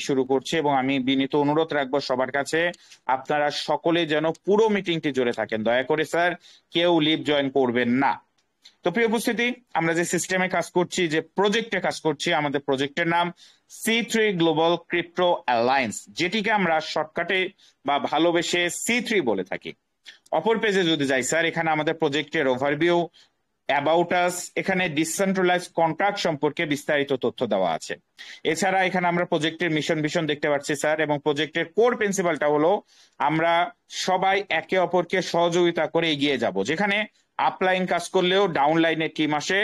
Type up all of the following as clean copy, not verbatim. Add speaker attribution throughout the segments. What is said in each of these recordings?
Speaker 1: শুরু করছি এবং আমি বিনীত অনুরোধ রাখবো সবার কাছে, আপনারা সকলে যেন পুরো মিটিংটি জুড়ে থাকেন। দয়া করে স্যার কেউ লিভ জয়েন করবেন না। তো প্রিয় উপস্থিতি, আমরা যে সিস্টেমে কাজ করছি, যে প্রজেক্টে কাজ করছি, আমাদের প্রজেক্টের নাম C3 গ্লোবাল ক্রিপ্টো অ্যালায়েন্স, যেটিকে আমরা শর্টকাটে বা ভালোবেসে C3 বলে থাকি। অপর পেজে যদি যাই স্যার, এখানে আমাদের প্রজেক্টের ওভারভিউ, অ্যাবাউট আস, এখানে ডিসেন্ট্রালাইজ কন্ট্রাক্ট সম্পর্কে বিস্তারিত তথ্য দেওয়া আছে। এছাড়া এখানে আমরা প্রজেক্টের মিশন ভিশন দেখতে পাচ্ছি স্যার, এবং প্রজেক্টের কোর প্রিন্সিপালটা হলো আমরা সবাই একে অপরকে সহযোগিতা করে এগিয়ে যাব। যেখানে আপলাইন কাজ করলেও ডাউনলাইনের টিম আসে,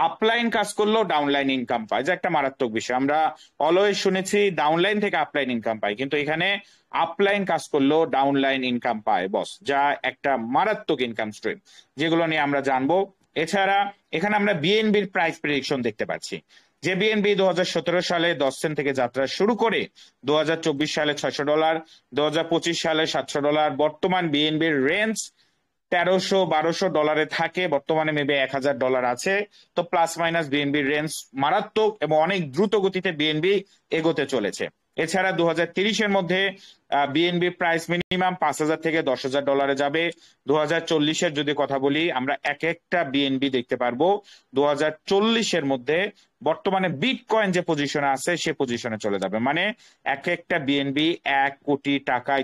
Speaker 1: আপলাইন কাজ করলেও ডাউনলাইন ইনকাম পায়, যে একটা মারাত্মক বিষয়। আমরা অলওয়েজ শুনেছি ডাউনলাইন থেকে আপলাইন ইনকাম পায়, কিন্তু এখানে আপলাইন কাজ করলেও ডাউনলাইন ইনকাম পায় বস, যা একটা মারাত্মক ইনকাম স্ট্রিম, যেগুলো নিয়ে আমরা জানবো। এছাড়া এখানে আমরা বিএনবির প্রাইস প্রেডিকশন দেখতে পাচ্ছি, যে বিএনবি 2017 সালে 10 সেন্ট থেকে যাত্রা শুরু করে 2024 সালে $600, 2025 সালে $700, বর্তমান বিএনবির রেঞ্জ $1300-1200 থাকে, বর্তমানে মেবি $1000 আছে। তো প্লাস মাইনাস বিএনবির রেঞ্জ মারাত্মক এবং অনেক দ্রুত গতিতে বিএনবি এগোতে চলেছে। এছাড়া 2030-এর মধ্যে বিএনবি প্রাইস মিনিমাম $5000 থেকে $10,000 যাবে। 2040-এর যদি কথা বলি, আমরা এক একটা বিএনবি দেখতে পারবো 2040-এর মধ্যে বর্তমানে বিটকয়েন যে পজিশনে আছে সে পজিশনে চলে যাবে, মানে এক একটা বিএনবি $1 কোটি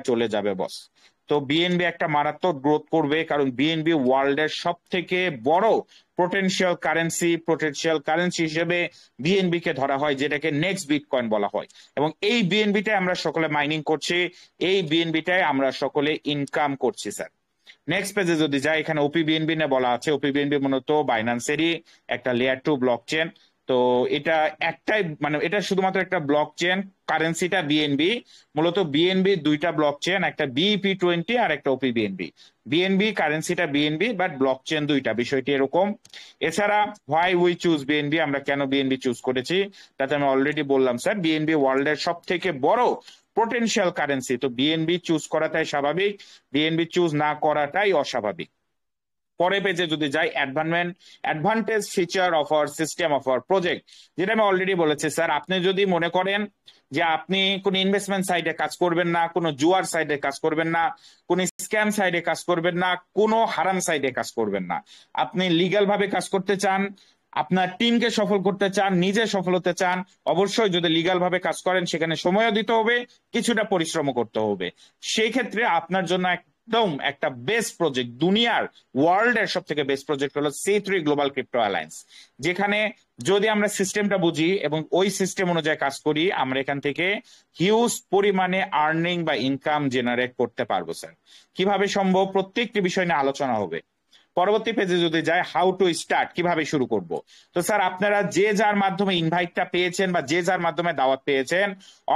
Speaker 1: চলে যাবে বস। তো বিএনবি একটা মারাত্মক গ্রোথ করবে, কারণ বিএনবি ওয়ার্ল্ডের সব থেকে বড় পোটেনশিয়াল কারেন্সি হিসেবে বিএনবি কে ধরা হয়, যেটাকে নেক্সট বিটকয়েন বলা হয়। এবং এই বিএনবিটাই আমরা সকলে মাইনিং করছি, এই বিএনবিটাই আমরা সকলে ইনকাম করছি স্যার। নেক্সট পেজে যদি যাই, এখানে ওপি বিএনবি নিয়ে বলা আছে। ওপি বিএনবি মূলত বাইন্যান্সেরই একটা লেয়ার 2 ব্লক চেন। তো এটা একটাই, মানে এটা শুধুমাত্র একটা ব্লক চেন, কারেন্সিটা বিএনবি। মূলত বিএনবি দুইটা ব্লক চেন, একটা BEP20 আর একটা ওপি বিএনবি। বিএনবি কারেন্সিটা বিএনবি, বাট ব্লক চেন দুইটা, বিষয়টি এরকম। এছাড়া হোয়াই উই চুজ বিএনবি, আমরা কেন বিএনবি চুজ করেছি তাতে আমি অলরেডি বললাম স্যার। বিএনবি ওয়ার্ল্ডের সব থেকে বড় পোটেনশিয়াল কারেন্সি, তো বিএনবি চুজ করাটাই স্বাভাবিক, বিএনবি চুজ না করাটাই অস্বাভাবিক। পরে পেজে যদি যাই, advantage feature of our system of our project, যেটা আমি অলরেডি বলেছি স্যার। আপনি যদি মনে করেন যে আপনি কোনো ইনভেস্টমেন্ট সাইডে কাজ করবেন না, কোনো জুয়ার সাইডে কাজ করবেন না, কোনো স্ক্যাম সাইডে কাজ করবেন না, কোনো হারাম সাইডে কাজ করবেন না, আপনি লিগ্যাল ভাবে কাজ করতে চান, আপনার টিমকে সফল করতে চান, নিজে সফল হতে চান, অবশ্যই যদি লিগ্যাল ভাবে কাজ করেন সেখানে সময়ও দিতে হবে, কিছুটা পরিশ্রমও করতে হবে। সেই ক্ষেত্রে আপনার জন্য একদম একটা বেস্ট প্রজেক্ট, দুনিয়ার ওয়ার্ল্ডের সব থেকে বেস্ট প্রজেক্ট হলো C3 গ্লোবাল ক্রিপ্টো অ্যালায়েন্স। যেখানে যদি আমরা সিস্টেমটা বুঝি এবং ওই সিস্টেম অনুযায়ী কাজ করি, আমরা এখান থেকে হিউজ পরিমাণে আর্নিং বা ইনকাম জেনারেট করতে পারবো স্যার। কিভাবে সম্ভব, প্রত্যেকটি বিষয় নিয়ে আলোচনা হবে। পরবর্তী পেজে যদি যায়, হাউ টু স্টার্ট, কিভাবে শুরু করব। তো স্যার আপনারা যে যার মাধ্যমে ইনভাইটটা পেয়েছেন বা যে যার মাধ্যমে দাওয়াত পেয়েছেন,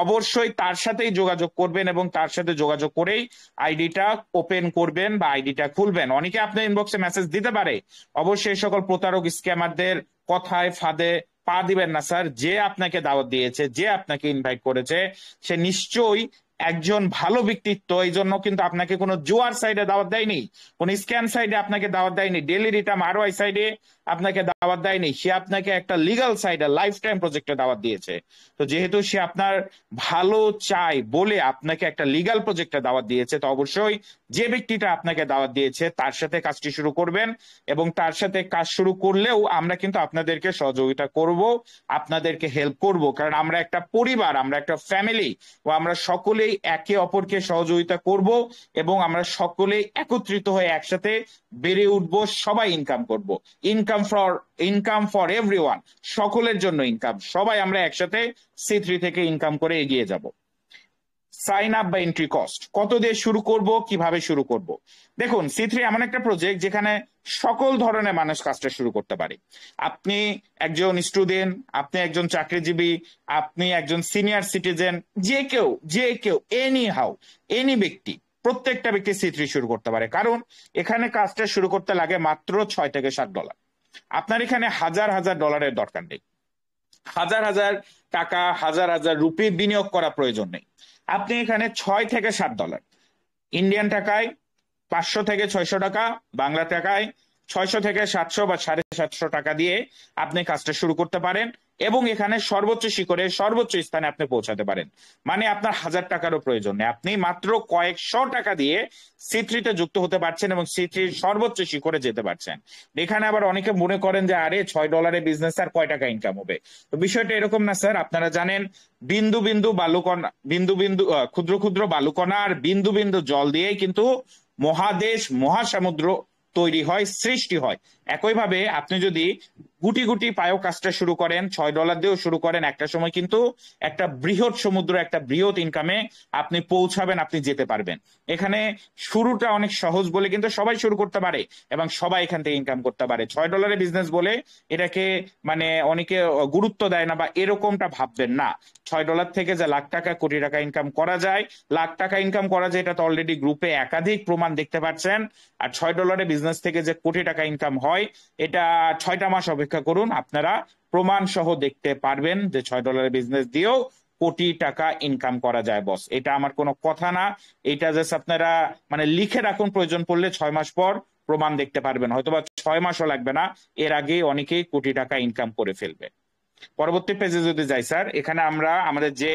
Speaker 1: অবশ্যই তার সাথেই যোগাযোগ করবেন এবং তার সাথে যোগাযোগ করেই আইডিটা ওপেন করবেন বা আইডিটা খুলবেন। অনেকে আপনার ইনবক্সে মেসেজ দিতে পারে, অবশ্যই এই সকল প্রতারক স্ক্যামারদের কথায় ফাঁদে পা দিবেন না স্যার। যে আপনাকে দাওয়াত দিয়েছে, যে আপনাকে ইনভাইট করেছে, সে নিশ্চয়ই একজন ভালো ব্যক্তিত্ব, এই জন্য কিন্তু আপনাকে কোনো জুয়ার সাইডে দাওয়াত দেয়নি, কোন স্ক্যাম সাইডে আপনাকে দাওয়াত দেয়নি, ডেলি রিটার্ন আরওআই সাইডে আপনাকে দাওয়াত দেয়নি। সে আপনাকে একটা লিগাল সাইডে লাইফ টাইম প্রজেক্টে দাওয়াত দিয়েছে। তো যেহেতু সে আপনার ভালো চায় বলে আপনাকে একটা লিগাল প্রজেক্টে দাওয়াত দিয়েছে, তো অবশ্যই যে ব্যক্তিটা আপনাকে দাওয়াত দিয়েছে তার সাথে কাজটি শুরু করবেন। এবং তার সাথে কাজ শুরু করলেও আমরা কিন্তু আপনাদেরকে সহযোগিতা করব, আপনাদেরকে হেল্প করব, কারণ আমরা একটা পরিবার, আমরা একটা ফ্যামিলি, ও আমরা সকলেই একে অপরকে সহযোগিতা করব এবং আমরা সকলেই একত্রিত হয়ে একসাথে বেড়ে উঠব, সবাই ইনকাম করব। ইনকাম ফর এভরিওয়ান, সকলের জন্য ইনকাম, সবাই আমরা একসাথে C3 থেকে ইনকাম করে এগিয়ে যাব। সাইন আপ বা এন্ট্রি কস্ট কত দিয়ে শুরু করব, কিভাবে শুরু করব। দেখুন, C3 এমন একটা প্রজেক্ট যেখানে সকল ধরনের মানুষ কাজটা শুরু করতে পারে। আপনি একজন স্টুডেন্ট, আপনি একজন চাকরিজীবী, আপনি একজন সিনিয়র সিটিজেন, যে কেউ এনি ব্যক্তি, প্রত্যেকটা ব্যক্তি C3 শুরু করতে পারে। কারণ এখানে কাজটা শুরু করতে লাগে মাত্র $6 থেকে $7। আপনার এখানে হাজার হাজার ডলারের দরকার নেই, হাজার হাজার টাকা, হাজার হাজার রুপি বিনিয়োগ করা প্রয়োজন নেই। আপনি এখানে $6 থেকে $7, ইন্ডিয়ান টাকায় 500 থেকে 600 টাকা, বাংলা টাকায় 600 থেকে 700 বা 750 টাকা দিয়ে আপনি কাজটা শুরু করতে পারেন এবং এখানে সর্বোচ্চ শিখরে সর্বোচ্চ স্থানে আপনি পৌঁছাতে পারেন। মানে আপনার 1000 টাকারও প্রয়োজন নেই, আপনি মাত্র কয়েকশো টাকা দিয়ে C3-তে যুক্ত হতে পারছেন এবং C3-র সর্বোচ্চ শিখরে যেতে পারছেন। এখানে আবার অনেকে মনে করেন যে আরে $6 বিজনেস আর কয় টাকা ইনকাম হবে। তো বিষয়টা এরকম না স্যার। আপনারা জানেন বিন্দু বিন্দু বালুকণা, বিন্দু বিন্দু ক্ষুদ্র ক্ষুদ্র বালুকণা আর বিন্দু বিন্দু জল দিয়েই কিন্তু মহাদেশ মহাসমুদ্র তৈরি হয়, সৃষ্টি হয়। একইভাবে আপনি যদি গুটি গুটি পায়ও কাজটা শুরু করেন, $6 দিয়েও শুরু করেন, একটা সময় কিন্তু একটা বৃহৎ সমুদ্র, একটা বৃহৎ ইনকামে আপনি পৌঁছাবেন, আপনি যেতে পারবেন। এখানে শুরুটা অনেক সহজ বলে কিন্তু সবাই শুরু করতে পারে এবং সবাই এখান থেকে ইনকাম করতে পারে। $6 বিজনেস বলে এটাকে মানে অনেকে গুরুত্ব দেয় না বা এরকমটা ভাববেন না। $6 থেকে যে লাখ টাকা কোটি টাকা ইনকাম করা যায়, লাখ টাকা ইনকাম করা যায়, এটা তো অলরেডি গ্রুপে একাধিক প্রমাণ দেখতে পাচ্ছেন। আর $6 বিজনেস থেকে যে কোটি টাকা ইনকাম হয়, এটা 6টা মাস অপেক্ষা করুন, আপনারা প্রমাণ সহ দেখতে পারবেন যে $6 বিজনেস দিয়েও কোটি টাকা ইনকাম করা যায় বস। এটা আমার কোনো কথা না, এটা জাস্ট আপনারা মানে লিখে রাখুন, প্রয়োজন পড়লে 6 মাস পর প্রমাণ দেখতে পারবেন, হয়তোবা 6 মাসও লাগবে না, এর আগে অনেকেই কোটি টাকা ইনকাম করে ফেলবে। পরবর্তী পেজে যদি যাই স্যার, এখানে আমরা আমাদের যে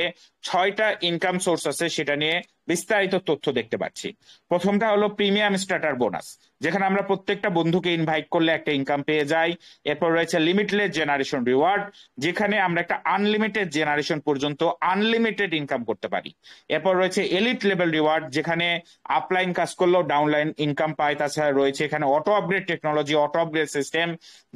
Speaker 1: 6টা ইনকাম সোর্স আছে সেটা নিয়ে বিস্তারিত তথ্য দেখতে পাচ্ছি। প্রথমটা হলো প্রিমিয়াম স্টার্টার বোনাস, যেখানে আমরা প্রত্যেকটা বন্ধুকে ইনভাইট করলে একটা ইনকাম পেয়ে যাই। এরপর রয়েছে লিমিটলেস জেনারেশন রিওয়ার্ড, যেখানে আমরা একটা আনলিমিটেড জেনারেশন পর্যন্ত আনলিমিটেড ইনকাম করতে পারি। এরপর রয়েছে এলিট লেভেল রিওয়ার্ড, যেখানে আপলাইন কাজ করলেও ডাউনলাইন ইনকাম পায়। তাছাড়া রয়েছে এখানে auto upgrade technology, auto upgrade system,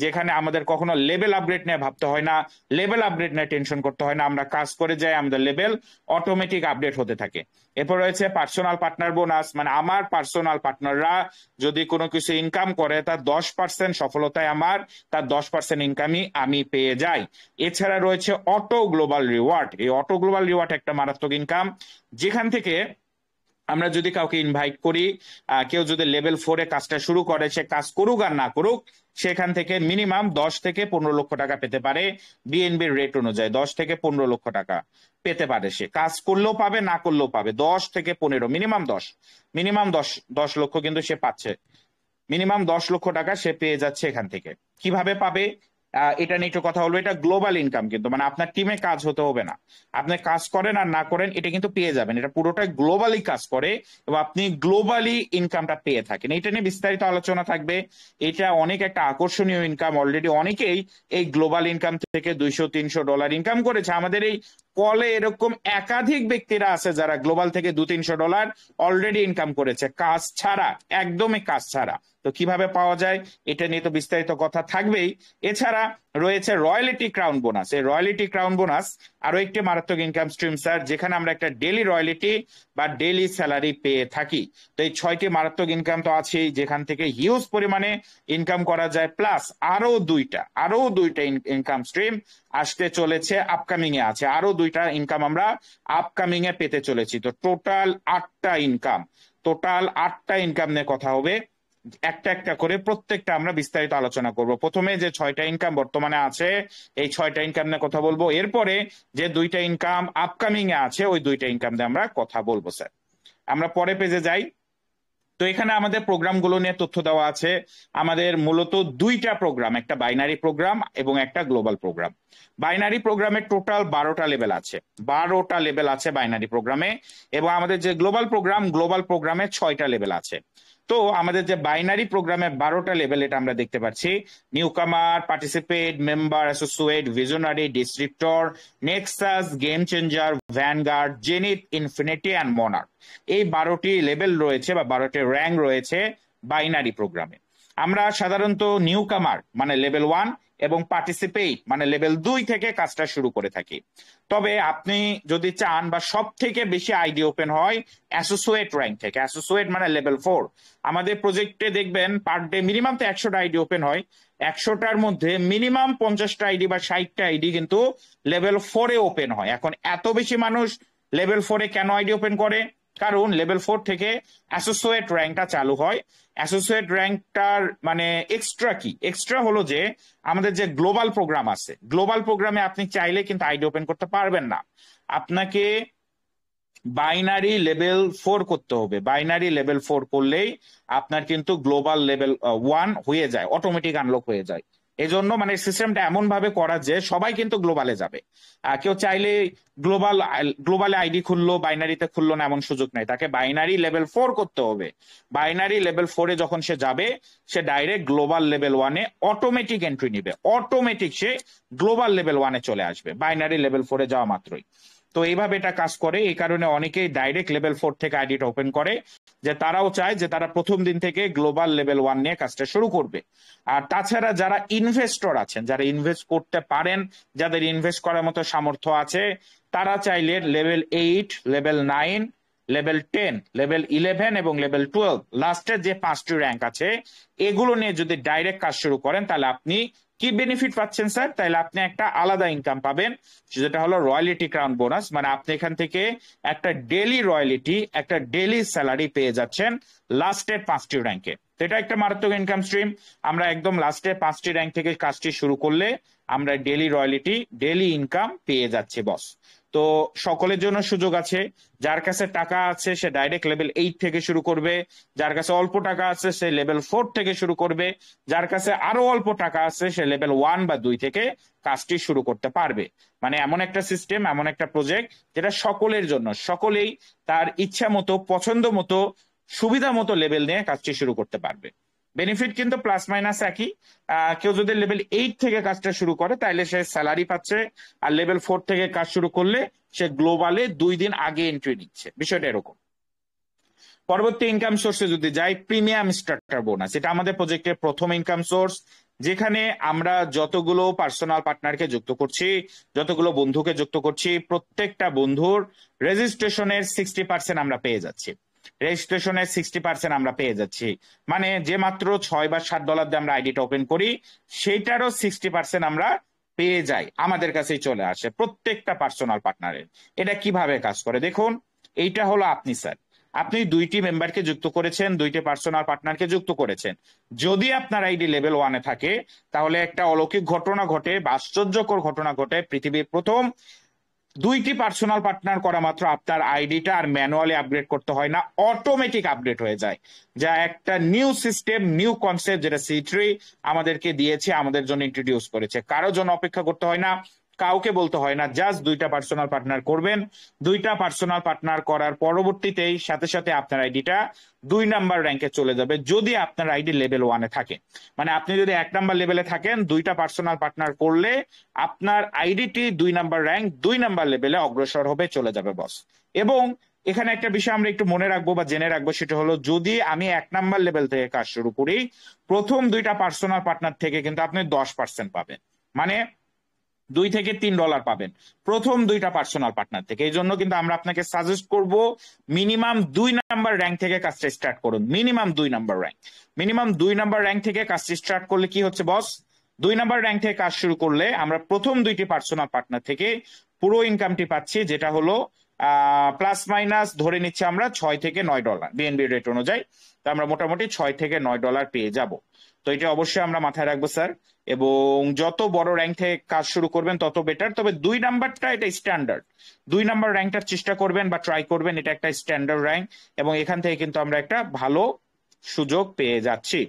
Speaker 1: যেখানে আমাদের কখনো লেভেল আপগ্রেড নিয়ে ভাবতে হয় না, লেভেল আপগ্রেড নিয়ে টেনশন করতে হয় না, আমরা কাজ করে যাই, আমাদের লেভেল অটোমেটিক আপডেট হতে থাকে। এরপর রয়েছে পার্সোনাল পার্টনার বোনাস, মানে আমার পার্সোনাল পার্টনাররা যদি কোনো কিছু ইনকাম করে তার 10% সফলতায় আমার তার 10% ইনকামই আমি পেয়ে যাই। এছাড়া রয়েছে অটো গ্লোবাল রিওয়ার্ড। এই অটো গ্লোবাল রিওয়ার্ড একটা মারাত্মক ইনকাম, যেখান থেকে আমরা যদি কাউকে ইনভাইট করি, কেউ যদি লেভেল 4-এ কাজটা শুরু করে, সে কাজ করুক আর না করুক, সেখান থেকে মিনিমাম 10 থেকে 15 লক্ষ টাকা পেতে পারে। বিএনবির রেট অনুযায়ী 10 থেকে 15 লক্ষ টাকা পেতে পারে। সে কাজ করলেও পাবে, না করলেও পাবে, 10 থেকে 15, মিনিমাম 10, মিনিমাম 10 লক্ষ কিন্তু সে পাচ্ছে। মিনিমাম 10 লক্ষ টাকা সে পেয়ে যাচ্ছে এখান থেকে। কিভাবে পাবে এটা নিয়ে একটু কথা বলবো। এটা গ্লোবাল ইনকাম, কিন্তু মানে আপনার টিমে কাজ হতে হবে না, আপনি কাজ করেন আর না করেন এটা কিন্তু পেয়ে যাবেন। এটা পুরোটাই গ্লোবালি কাজ করে এবং আপনি গ্লোবালি ইনকামটা পেয়ে থাকেন। এটা নিয়ে বিস্তারিত আলোচনা থাকবে। এটা অনেক একটা আকর্ষণীয় ইনকাম, অলরেডি অনেকেই এই গ্লোবাল ইনকাম থেকে $200-300 ইনকাম করেছে। আমাদের এই কলে এরকম একাধিক ব্যক্তিরা আছে যারা গ্লোবাল থেকে $200-300 অলরেডি ইনকাম করেছে, কাজ ছাড়া, একদমই কাজ ছাড়া। তো কিভাবে পাওয়া যায় এটা নিয়ে তো বিস্তারিত কথা থাকবেই। এছাড়া রয়েছে রয়্যালিটি ক্রাউন বোনাস। এই রয়্যালিটি ক্রাউন বোনাস আরো একটি মারাত্মক ইনকাম স্ট্রিম স্যার, যেখানে আমরা একটা ডেইলি রয়্যালিটি বা ডেইলি স্যালারি পেয়ে থাকি। তো এই 6টি মারাত্মক ইনকাম তো আছেই, যেখান থেকে হিউজ পরিমাণে ইনকাম করা যায়, প্লাস আরো দুইটা ইনকাম স্ট্রিম আসতে চলেছে, আপকামিং এ আছে আরো 2টা ইনকাম আমরা আপকামিং এ পেতে চলেছি। তো টোটাল 8টা ইনকাম, টোটাল 8টা ইনকাম নিয়ে কথা হবে, একটা একটা করে প্রত্যেকটা আমরা বিস্তারিত আলোচনা করব। প্রথমে যে 6টা ইনকাম বর্তমানে আছে, এই 6টা ইনকাম নিয়ে কথা বলবো। এরপরে যে 2টা ইনকাম আপকামিং এ আছে, ওই 2টা ইনকাম নিয়ে আমরা কথা বলবো স্যার। আমরা পরে পেজে যাই। তো এখানে আমাদের প্রোগ্রামগুলো নিয়ে তথ্য দেওয়া আছে। আমাদের মূলত 2টা প্রোগ্রাম, একটা বাইনারি প্রোগ্রাম এবং একটা গ্লোবাল প্রোগ্রাম। বাইনারি প্রোগ্রামে টোটাল 12টা লেভেল আছে, 12টা লেভেল আছে বাইনারি প্রোগ্রামে, এবং আমাদের যে গ্লোবাল প্রোগ্রামে 6টা লেভেল আছে। তো আমাদের যে বাইনারি প্রোগ্রামে 12টা লেভেল, এটা আমরা দেখতে পাচ্ছি newcomer, participate, member, associate, visionary, ডিস্ট্রিক্টর, nexus, game changer, vanguard, zenith, infinity and monarch. এই 12টি লেভেল রয়েছে বা 12টি র্যাঙ্ক রয়েছে বাইনারি প্রোগ্রামে। আমরা সাধারণত নিউ কামার মানে লেভেল 1 এবং পার্টিসিপেট মানে লেভেল 2 থেকে কাজটা শুরু করে থাকি। তবে আপনি যদি চান বা সব থেকে বেশি আইডি ওপেন হয় অ্যাসোসিয়েট র্যাঙ্ক থেকে, অ্যাসোসিয়েট মানে লেভেল 4। আমাদের প্রজেক্টে দেখবেন পার ডে মিনিমাম তো 100টা আইডি ওপেন হয়, 100টার মধ্যে মিনিমাম 50টা আইডি বা 60টা আইডি কিন্তু লেভেল 4-এ ওপেন হয়। এখন এত বেশি মানুষ লেভেল 4-এ কেন আইডি ওপেন করে? কারণ লেভেল 4 থেকে অ্যাসোসিয়েট র্যাঙ্কটা চালু হয়। অ্যাসোসিয়েট র্যাঙ্কটার মানে এক্সট্রা কি? এক্সট্রা হলো যে আমাদের যে গ্লোবাল প্রোগ্রাম আছে, গ্লোবাল প্রোগ্রামে আপনি চাইলে কিন্তু আইডি ওপেন করতে পারবেন না। আপনাকে বাইনারি লেভেল 4 করতে হবে। বাইনারি লেভেল 4 করলেই আপনার কিন্তু গ্লোবাল লেভেল 1 হয়ে যায়, অটোমেটিক আনলক হয়ে যায়। এজন্য মানে সিস্টেমটা এমন ভাবে করা যে সবাই কিন্তু গ্লোবালে যাবে। কেউ চাইলে গ্লোবালে আইডি খুললো, বাইনারিতে খুললো না, এমন সুযোগ নাই। তাকে বাইনারি লেভেল 4 করতে হবে। বাইনারি লেভেল 4 এ যখন সে যাবে, সে ডাইরেক্ট গ্লোবাল লেভেল 1 এ অটোমেটিক এন্ট্রি নিবে, অটোমেটিক সে গ্লোবাল লেভেল 1 এ চলে আসবে বাইনারি লেভেল 4 এ যাওয়া মাত্রই। তো এইভাবে এটা কাজ করে। এই কারণে অনেকেই ডাইরেক্ট লেভেল 4 থেকে আইডিটা ওপেন করে, যে তারাও চায় যে তারা প্রথম দিন থেকে গ্লোবাল লেভেল 1 নিয়ে কাজটা শুরু করবে। আর তাছাড়া যারা ইনভেস্টর আছেন, যারা ইনভেস্ট করতে পারেন, যাদের ইনভেস্ট করার মতো সামর্থ্য আছে, তারা চাইলে লেভেল 8, লেভেল 9, লেভেল 10, লেভেল 11 এবং লেভেল 12 লাস্টের যে 5টি র্যাঙ্ক আছে, এগুলো নিয়ে যদি ডাইরেক্ট কাজ শুরু করেন, তাহলে আপনি কি বেনিফিট পাচ্ছেন স্যার? তাহলে আপনি একটা আলাদা ইনকাম পাবেন, যেটা হলো রয়্যালিটি ক্রাউন বোনাস। মানে আপনি এখান থেকে একটা ডেইলি রয়্যালিটি, একটা ডেইলি স্যালারি পেয়ে যাচ্ছেন লাস্টের 5টি র্যাঙ্কে। তো এটা একটা মারাত্মক ইনকাম স্ট্রিম। আমরা একদম লাস্টের 5টি র্যাঙ্ক থেকে কাজটি শুরু করলে আমরা ডেইলি রয়্যালিটি, ডেইলি ইনকাম পেয়ে যাচ্ছি বস। তো সকলের জন্য সুযোগ আছে। যার কাছে টাকা আছে সে ডাইরেক্ট লেভেল 8 থেকে শুরু করবে, যার কাছে অল্প টাকা আছে সে লেভেল 4 থেকে শুরু করবে, যার কাছে আরো অল্প টাকা আছে সে লেভেল 1 বা 2 থেকে কাজটি শুরু করতে পারবে। মানে এমন একটা সিস্টেম, এমন একটা প্রজেক্ট যেটা সকলের জন্য, সকলেই তার ইচ্ছা মতো, পছন্দ মতো, সুবিধা মতো লেভেল নিয়ে কাজটি শুরু করতে পারবে। বেনিফিট কিন্তু প্লাস মাইনাস একই। কেউ যদি লেভেল 8 থেকে কাজটা শুরু করে তাহলে সে স্যালারি পাচ্ছে, আর লেভেল 4 থেকে কাজ শুরু করলে সে গ্লোবালে 2 দিন আগে এন্ট্রি নিচ্ছে। বিষয়টা এরকম। পরবর্তী ইনকাম সোর্সে যদি যাই, প্রিমিয়াম স্ট্রাকচার বোনাস। এটা আমাদের প্রজেক্টের প্রথম ইনকাম সোর্স, যেখানে আমরা যতগুলো পার্সোনাল পার্টনারকে যুক্ত করছি, যতগুলো বন্ধুকে যুক্ত করছি, প্রত্যেকটা বন্ধুর রেজিস্ট্রেশনের 60% আমরা পেয়ে যাচ্ছি। রেজিস্ট্রেশনের 60% আমরা পেয়ে যাচ্ছি। মানে যে মাত্র $6 বা $7 দিয়ে আমরা আইডিটা ওপেন করি, সেইটারও 60% আমরা পেয়ে যাই, আমাদের কাছেই চলে আসে প্রত্যেকটা পার্সোনাল পার্টনারের। এটা কিভাবে কাজ করে দেখুন। এইটা হলো আপনি স্যার, আপনি 2টি মেম্বারকে যুক্ত করেছেন, 2টি পার্সোনাল পার্টনারকে যুক্ত করেছেন। যদি আপনার আইডি লেভেল 1 এ থাকে, তাহলে একটা অলৌকিক ঘটনা ঘটে বা আশ্চর্যকর ঘটনা ঘটে। পৃথিবীর প্রথম 2টি পার্সোনাল পার্টনার করা মাত্র আপনার আইডিটা আর ম্যানুয়ালি আপগ্রেড করতে হয় না, অটোমেটিক আপগ্রেড হয়ে যায়। যা একটা নিউ সিস্টেম, নিউ কনসেপ্ট, যেটা C3 আমাদেরকে দিয়েছে, আমাদের জন্য ইন্ট্রোডিউস করেছে। কারোর জন্য অপেক্ষা করতে হয় না, কাউকে বলতে হয় না, জাস্ট 2টা পার্সোনাল পার্টনার করবেন। 2টা পার্সোনাল পার্টনার করার পরবর্তীতেই সাথে সাথে আপনার আইডিটা 2 নাম্বার র্যাঙ্কে চলে যাবে, যদি আপনার আইডি লেভেল 1 এ থাকে। মানে আপনি যদি 1 নাম্বার লেভেলে থাকেন, 2টা পার্সোনাল পার্টনার করলে আপনার আইডিটি 2 নাম্বার র্যাঙ্ক, 2 নাম্বার লেভেলে অগ্রসর হবে, চলে যাবে বস। এবং এখানে একটা বিষয় আমরা একটু মনে রাখবো বা জেনে রাখবো, সেটা হলো যদি আমি 1 নাম্বার লেভেল থেকে কাজ শুরু করি, প্রথম 2টা পার্সোনাল পার্টনার থেকে কিন্তু আপনি 10% পাবেন। মানে $2 থেকে $3 পাবেন প্রথম 2টা পার্সোনাল পার্টনার থেকে। এই জন্য কিন্তু আমরা আপনাকে সাজেস্ট করব মিনিমাম 2 নাম্বার র্যাঙ্ক থেকে কাজটা স্টার্ট করুন। Minimum 2 number rank, minimum 2 number rank থেকে কাজটি স্টার্ট করলে কি হচ্ছে বস, 2 নাম্বার র্যাঙ্ক থেকে কাজ শুরু করলে আমরা প্রথম 2টি পার্সোনাল পার্টনার থেকে পুরো ইনকামটি পাচ্ছি, যেটা হলো প্লাস মাইনাস ধরে নিচ্ছি আমরা $6 থেকে $9 বিএনবি রেট অনুযায়ী। তো আমরা মোটামুটি $6 থেকে $9 পেয়ে যাব। তো এটা অবশ্যই আমরা মাথায় রাখবো স্যার। এবং যত বড় র্যাঙ্ক থেকে কাজ শুরু করবেন তত বেটার। তবে 2 নাম্বারটা এটা স্ট্যান্ডার্ড, 2 নাম্বার র্যাঙ্কটার চেষ্টা করবেন বা ট্রাই করবেন, এটা একটা স্ট্যান্ডার্ড র্যাঙ্ক। এবং এখান থেকে কিন্তু আমরা একটা ভালো সুযোগ পেয়ে যাচ্ছি।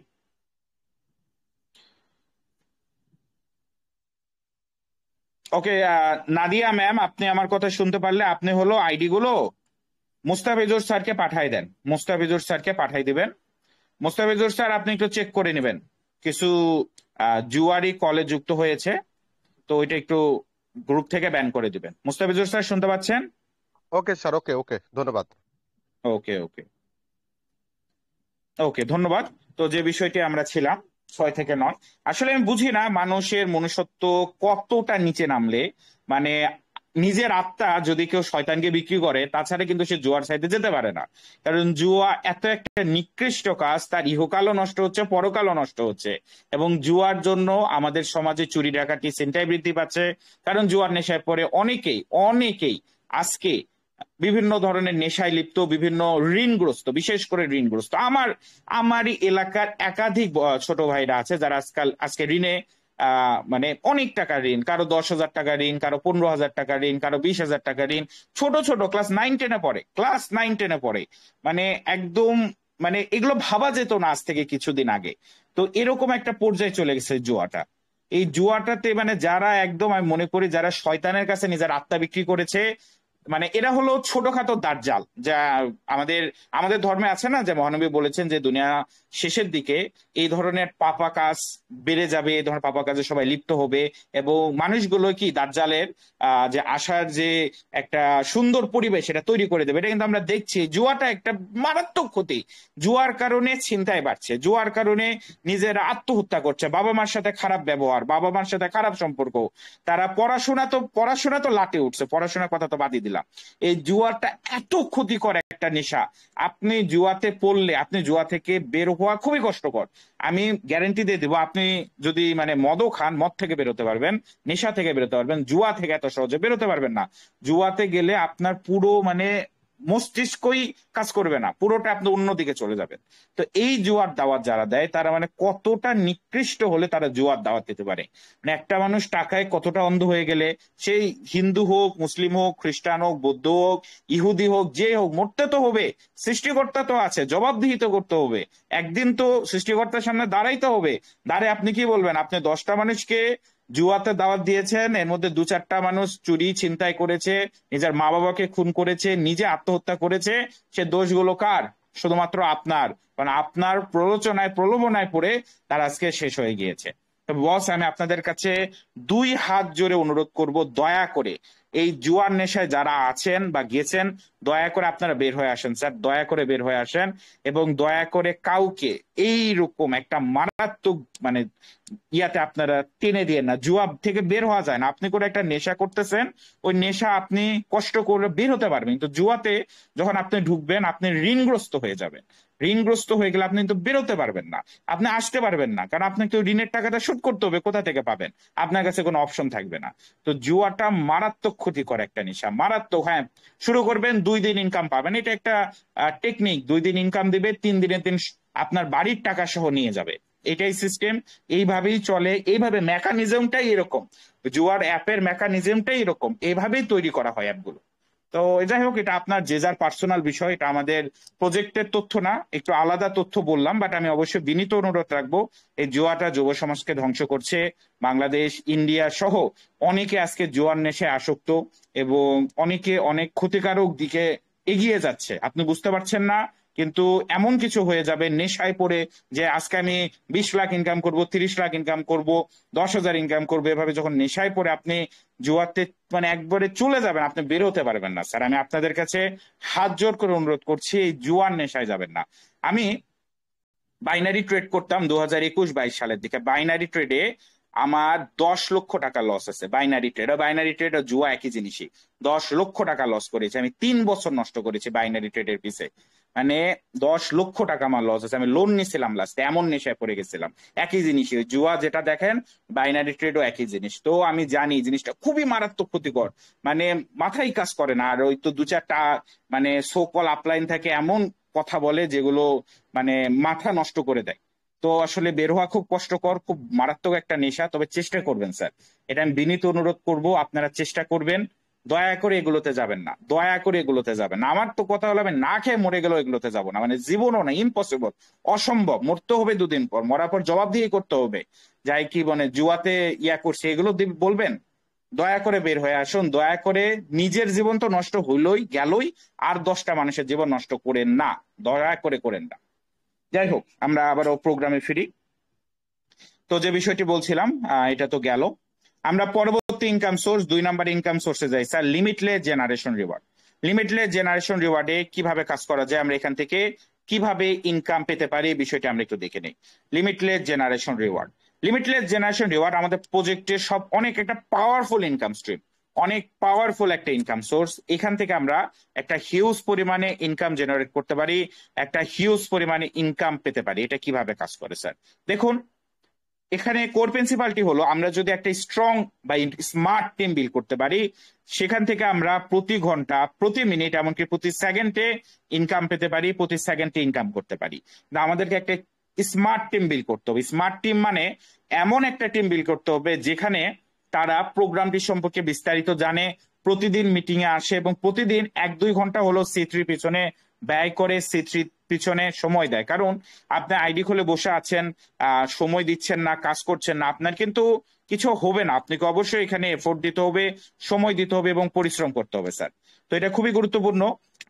Speaker 1: ওকে, নাদিয়া ম্যাম, আপনি আমার কথা শুনতে পারলে আপনি হলো আইডি গুলো মুস্তাফিজুর স্যারকে পাঠাই দেন, মুস্তাফিজুর স্যারকে পাঠাই দিবেন। মুস্তাফিজুর স্যার আপনি একটু চেক করে নেবেন, কিছু জুয়ারি কলে যুক্ত হয়েছে, তো ওইটা একটু গ্রুপ থেকে ব্যান করে দিবেন। মুস্তাফিজুর স্যার শুনতে পাচ্ছেন?
Speaker 2: ওকে স্যার, ওকে ওকে, ধন্যবাদ।
Speaker 1: ওকে ওকে ওকে, ধন্যবাদ। তো যে বিষয়টি আমরা ছিলাম 6 থেকে 9, আসলে আমি বুঝি না মানুষের মনুষ্যত্ব কতটা নিচে নামলে, মানে নিজের আত্মা যদি কেউ শয়তানকে বিক্রি করে, তাছাড়া কিন্তু সে জুয়ার সাইডে যেতে পারে না। কারণ জুয়া এত একটা নিকৃষ্ট কাজ, তার ইহকালও নষ্ট হচ্ছে, পরকালও নষ্ট হচ্ছে। এবং জুয়ার জন্য আমাদের সমাজে চুরি ডাকাতি ছিনতাই বৃদ্ধি পাচ্ছে। কারণ জুয়ার নেশায় পড়ে অনেকেই অনেকেই আজকে বিভিন্ন ধরনের নেশায় লিপ্ত, বিভিন্ন ঋণগ্রস্ত, বিশেষ করে ঋণগ্রস্ত। আমারই এলাকার একাধিক ছোট ভাইরা আছে যারা আজকে ঋণে মানে অনেক টাকা ঋণ, কারো 10,000 টাকা ঋণ, কারো 15,000 টাকা ঋণ, কারো 20,000 টাকা ঋণ। ছোট ছোট ক্লাস 9-10-এ পড়ে। মানে একদম, মানে এগুলো ভাবা যেত না আজ থেকে কিছুদিন আগে। তো এরকম একটা পর্যায়ে চলে গেছে জুয়াটা। এই জুয়াটাতে মানে যারা একদম, আমি মনে করি যারা শয়তানের কাছে নিজের আত্মা বিক্রি করেছে, মানে এরা হলো ছোটখাটো দাজ্জাল। যা আমাদের আমাদের ধর্মে আছে না, যে মহানবী বলেছেন যে দুনিয়া শেষের দিকে এই ধরনের পাপা কাজ বেড়ে যাবে, এই ধরনের পাপা কাজে সবাই লিপ্ত হবে, এবং মানুষগুলো কি দাজ্জালের যে আসার যে একটা সুন্দর পরিবেশ এটা তৈরি করে দেবে। এটা কিন্তু আমরা দেখছি, জুয়াটা একটা মারাত্মক ক্ষতি। জুয়ার কারণে ছিনতাই বাড়ছে, জুয়ার কারণে নিজেরা আত্মহত্যা করছে, বাবা মার সাথে খারাপ ব্যবহার, বাবা মার সাথে খারাপ সম্পর্ক, তারা পড়াশোনা তো লাটে উঠছে, পড়াশোনার কথা তো বাদই দিলাম। এই জুয়াটা এত ক্ষতিকর একটা নেশা। আপনি জুয়াতে পড়লে আপনি জুয়া থেকে বের হওয়া খুবই কষ্টকর। আমি গ্যারেন্টি দিয়ে দেবো, আপনি যদি মানে মদও খান, মদ থেকে বেরোতে পারবেন, নেশা থেকে বেরোতে পারবেন, জুয়া থেকে এত সহজে বেরোতে পারবেন না। জুয়াতে গেলে আপনার পুরো মানে মস্তিষ্কই কাজ করবে না, পুরোটা আপনি অন্যদিকে চলে যাবেন। তো এই জুয়ার দাওয়াত যারা দেয় তারা মানে কতটা নিকৃষ্ট হলে তারা জুয়ার দাওয়াত দিতে পারে। মানে একটা মানুষ টাকায় কতটা অন্ধ হয়ে গেলে, সেই হিন্দু হোক, মুসলিম হোক, খ্রিস্টান হোক, বৌদ্ধ হোক, ইহুদি হোক, যে হোক, মরতে তো হবে। সৃষ্টিকর্তা তো আছে, জবাবদিহি তো করতে হবে। একদিন তো সৃষ্টিকর্তার সামনে দাঁড়াইতে হবে। দাঁড়ায় আপনি কি বলবেন? আপনি 10টা মানুষকে জুয়াতে দাওয়াত দিয়েছেন, এর মধ্যে 2-4টা মানুষ চুরি ছিনতাই করেছে, নিজের মা বাবাকে খুন করেছে, নিজে আত্মহত্যা করেছে। সে দোষগুলো কার? শুধুমাত্র আপনার। কারণ আপনার প্রলোভনায় পড়ে তার আজকে শেষ হয়ে গিয়েছে। তো বস, আমি আপনাদের কাছে 2 হাত জোরে অনুরোধ করব, দয়া করে এই জুয়ার নেশায় যারা আছেন বা গেছেন, দয়া করে আপনারা বের হয়ে আসেন স্যার, দয়া করে বের হয়ে আসেন। এবং দয়া করে কাউকে এই রকম একটা মারাত্মক মানে ইয়াতে আপনারা টেনে দিয়ে না। জুয়া থেকে বের হওয়া যায় না। আপনি করে একটা নেশা করতেছেন, ওই নেশা আপনি কষ্ট করে বের হতে পারবেন, কিন্তু জুয়াতে যখন আপনি ঢুকবেন আপনি ঋণগ্রস্ত হয়ে যাবেন। ঋণগ্রস্ত হয়ে গেলে আপনি কিন্তু বেরোতে পারবেন না, আপনি আসতে পারবেন না, কারণ আপনাকে ওই ঋণের টাকাটা শোধ করতে হবে। কোথা থেকে পাবেন? আপনার কাছে কোনো অপশন থাকবে না। তো জুয়াটা মারাত্মক ক্ষতিকর একটা নেশা, মারাত্মক। হ্যাঁ, শুরু করবেন, 2 দিন ইনকাম পাবেন, এটা একটা টেকনিক। 2 দিন ইনকাম দিবে, 3 দিনের দিন আপনার বাড়ির টাকা সহ নিয়ে যাবে। এটাই সিস্টেম, এইভাবেই চলে, এইভাবে মেকানিজমটাই এরকম। জুয়ার অ্যাপের মেকানিজমটাই এরকম, এইভাবেই তৈরি করা হয় অ্যাপগুলো। তো যাই হোক, এটা আপনার যে যার পার্সোনাল বিষয়, এটা আমাদের প্রজেক্টের তথ্য না, একটু আলাদা তথ্য বললাম। বাট আমি অবশ্যই বিনীত অনুরোধ রাখবো, এই জুয়াটা যুব সমাজকে ধ্বংস করছে। বাংলাদেশ, ইন্ডিয়া সহ অনেকে আজকে জুয়ার নেশায় আসক্ত, এবং অনেকে অনেক ক্ষতিকারক দিকে এগিয়ে যাচ্ছে, আপনি বুঝতে পারছেন না। কিন্তু এমন কিছু হয়ে যাবে নেশায় পড়ে, যে আজকে আমি 20 লাখ ইনকাম করব, 30 লাখ ইনকাম করব, 10,000 ইনকাম করবো, এভাবে যখন নেশায় পড়ে আপনি জুয়াতে মানে একবারে চলে যাবেন, আপনি বেরোতে পারবেন না। স্যার, আমি আপনাদের কাছে হাত জোর করে অনুরোধ করছি, এই জুয়ার নেশায় যাবেন না। আমি বাইনারি ট্রেড করতাম 2021-22 সালের দিকে। বাইনারি ট্রেডে আমার 10 লক্ষ টাকা লস আছে। বাইনারি ট্রেড আর জুয়া একই জিনিসই। 10 লক্ষ টাকা লস করেছি আমি, 3 বছর নষ্ট করেছি বাইনারি ট্রেডের পিছে। মানে 10 লক্ষ টাকা আমার লস আছে। আমি লোন নিয়েছিলাম লাস্টে, এমন নেশায় পড়ে গেছিলাম। একই জিনিসই, ওই জুয়া যেটা দেখেন, বাইনারি ট্রেডও একই জিনিস। তো আমি জানি জিনিসটা খুবই মারাত্মক ক্ষতিকর, মানে মাথায় কাজ করে না। আর ওই তো 2-4টা মানে সোকল আপলাইন থাকে, এমন কথা বলে যেগুলো মানে মাথা নষ্ট করে দেয়। তো আসলে বের হওয়া খুব কষ্টকর, খুব মারাত্মক একটা নেশা। তবে চেষ্টা করবেন স্যার, এটা আমি বিনীত অনুরোধ করব, আপনারা চেষ্টা করবেন। দয়া করে এগুলোতে যাবেন না, দয়া করে এগুলোতে যাবেন না। আমার তো কথা হলো, আমি না খেয়ে মরে গেলেও এগুলোতে যাবো না, মানে জীবনও না, ইম্পসিবল, অসম্ভব। মরতে হবে 2 দিন পর, মরার পর জবাবদিহি করতে হবে। যাই কি মানে জুয়াতে ইয়া করছে এগুলো বলবেন? দয়া করে বের হয়ে আসুন, দয়া করে। নিজের জীবন তো নষ্ট হইলই গেলই, আর 10টা মানুষের জীবন নষ্ট করেন না, দয়া করে করেন না। যাই হোক, আমরা আবারও প্রোগ্রামে ফিরি। তো যে বিষয়টি বলছিলাম, এটা তো গেল। আমরা পরবর্তী ইনকাম সোর্স, 2 নাম্বার ইনকাম সোর্সে যাই sir, limitless generation reward. Limitless generation রিওয়ার্ডে কিভাবে কাজ করা যায়, আমরা এখান থেকে কিভাবে ইনকাম পেতে পারি, এই বিষয়টি আমরা একটু দেখে নিই। Limitless generation reward, limitless generation reward আমাদের প্রজেক্টের সব অনেক একটা পাওয়ারফুল ইনকাম স্ট্রিম, অনেক পাওয়ারফুল একটা ইনকাম সোর্স। এখান থেকে আমরা একটা হিউজ পরিমাণে ইনকাম জেনারেট করতে পারি, একটা হিউজ পরিমাণে ইনকাম পেতে পারি। এটা কিভাবে কাজ করে স্যার? দেখুন, এখানে কোর প্রিন্সিপালটি হলো, আমরা যদি একটা স্ট্রং বা স্মার্ট টিম বিল্ড করতে পারি, সেখান থেকে আমরা প্রতি ঘন্টা, প্রতি মিনিট, এমনকি প্রতি সেকেন্ডে ইনকাম পেতে পারি, প্রতি সেকেন্ডে ইনকাম করতে পারি। না, আমাদেরকে একটা স্মার্ট টিম বিল করতে হবে। স্মার্ট টিম মানে এমন একটা টিম বিল করতে হবে যেখানে তারা প্রোগ্রামটি সম্পর্কে বিস্তারিত জানে, প্রতিদিন মিটিং এ আসে এবং প্রতিদিন 1-2 ঘন্টা হলো সি3 পিছনে ব্যয় করে, সি3 পিছনে সময় দেয়। কারণ আপনি আইডি খুলে বসে আছেন, সময় দিচ্ছেন না, কাজ করছেন না, আপনার কিন্তু কিছু হবে না। আপনাকে অবশ্যই এখানে এফোর্ট দিতে হবে, সময় দিতে হবে এবং পরিশ্রম করতে হবে স্যার। তো এটা খুবই গুরুত্বপূর্ণ।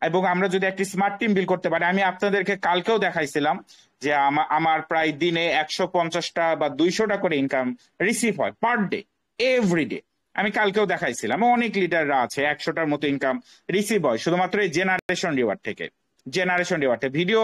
Speaker 1: এবং আমরা যদি একটি স্মার্ট টিম বিল করতে পারি, আমি আপনাদেরকে কালকেও দেখাইছিলাম যে আমার প্রায় দিনে 150টা বা 200টা করে ইনকাম রিসিভ হয় পার ডে, এভরিডে। আমি কালকেও দেখাইছিলাম অনেক লিডাররা আছে 100টার মতো ইনকাম রিসিভ হয় শুধুমাত্র এই জেনারেশন রিওয়ার্ড থেকে। জেনারেশন রিওয়ার্ড ভিডিও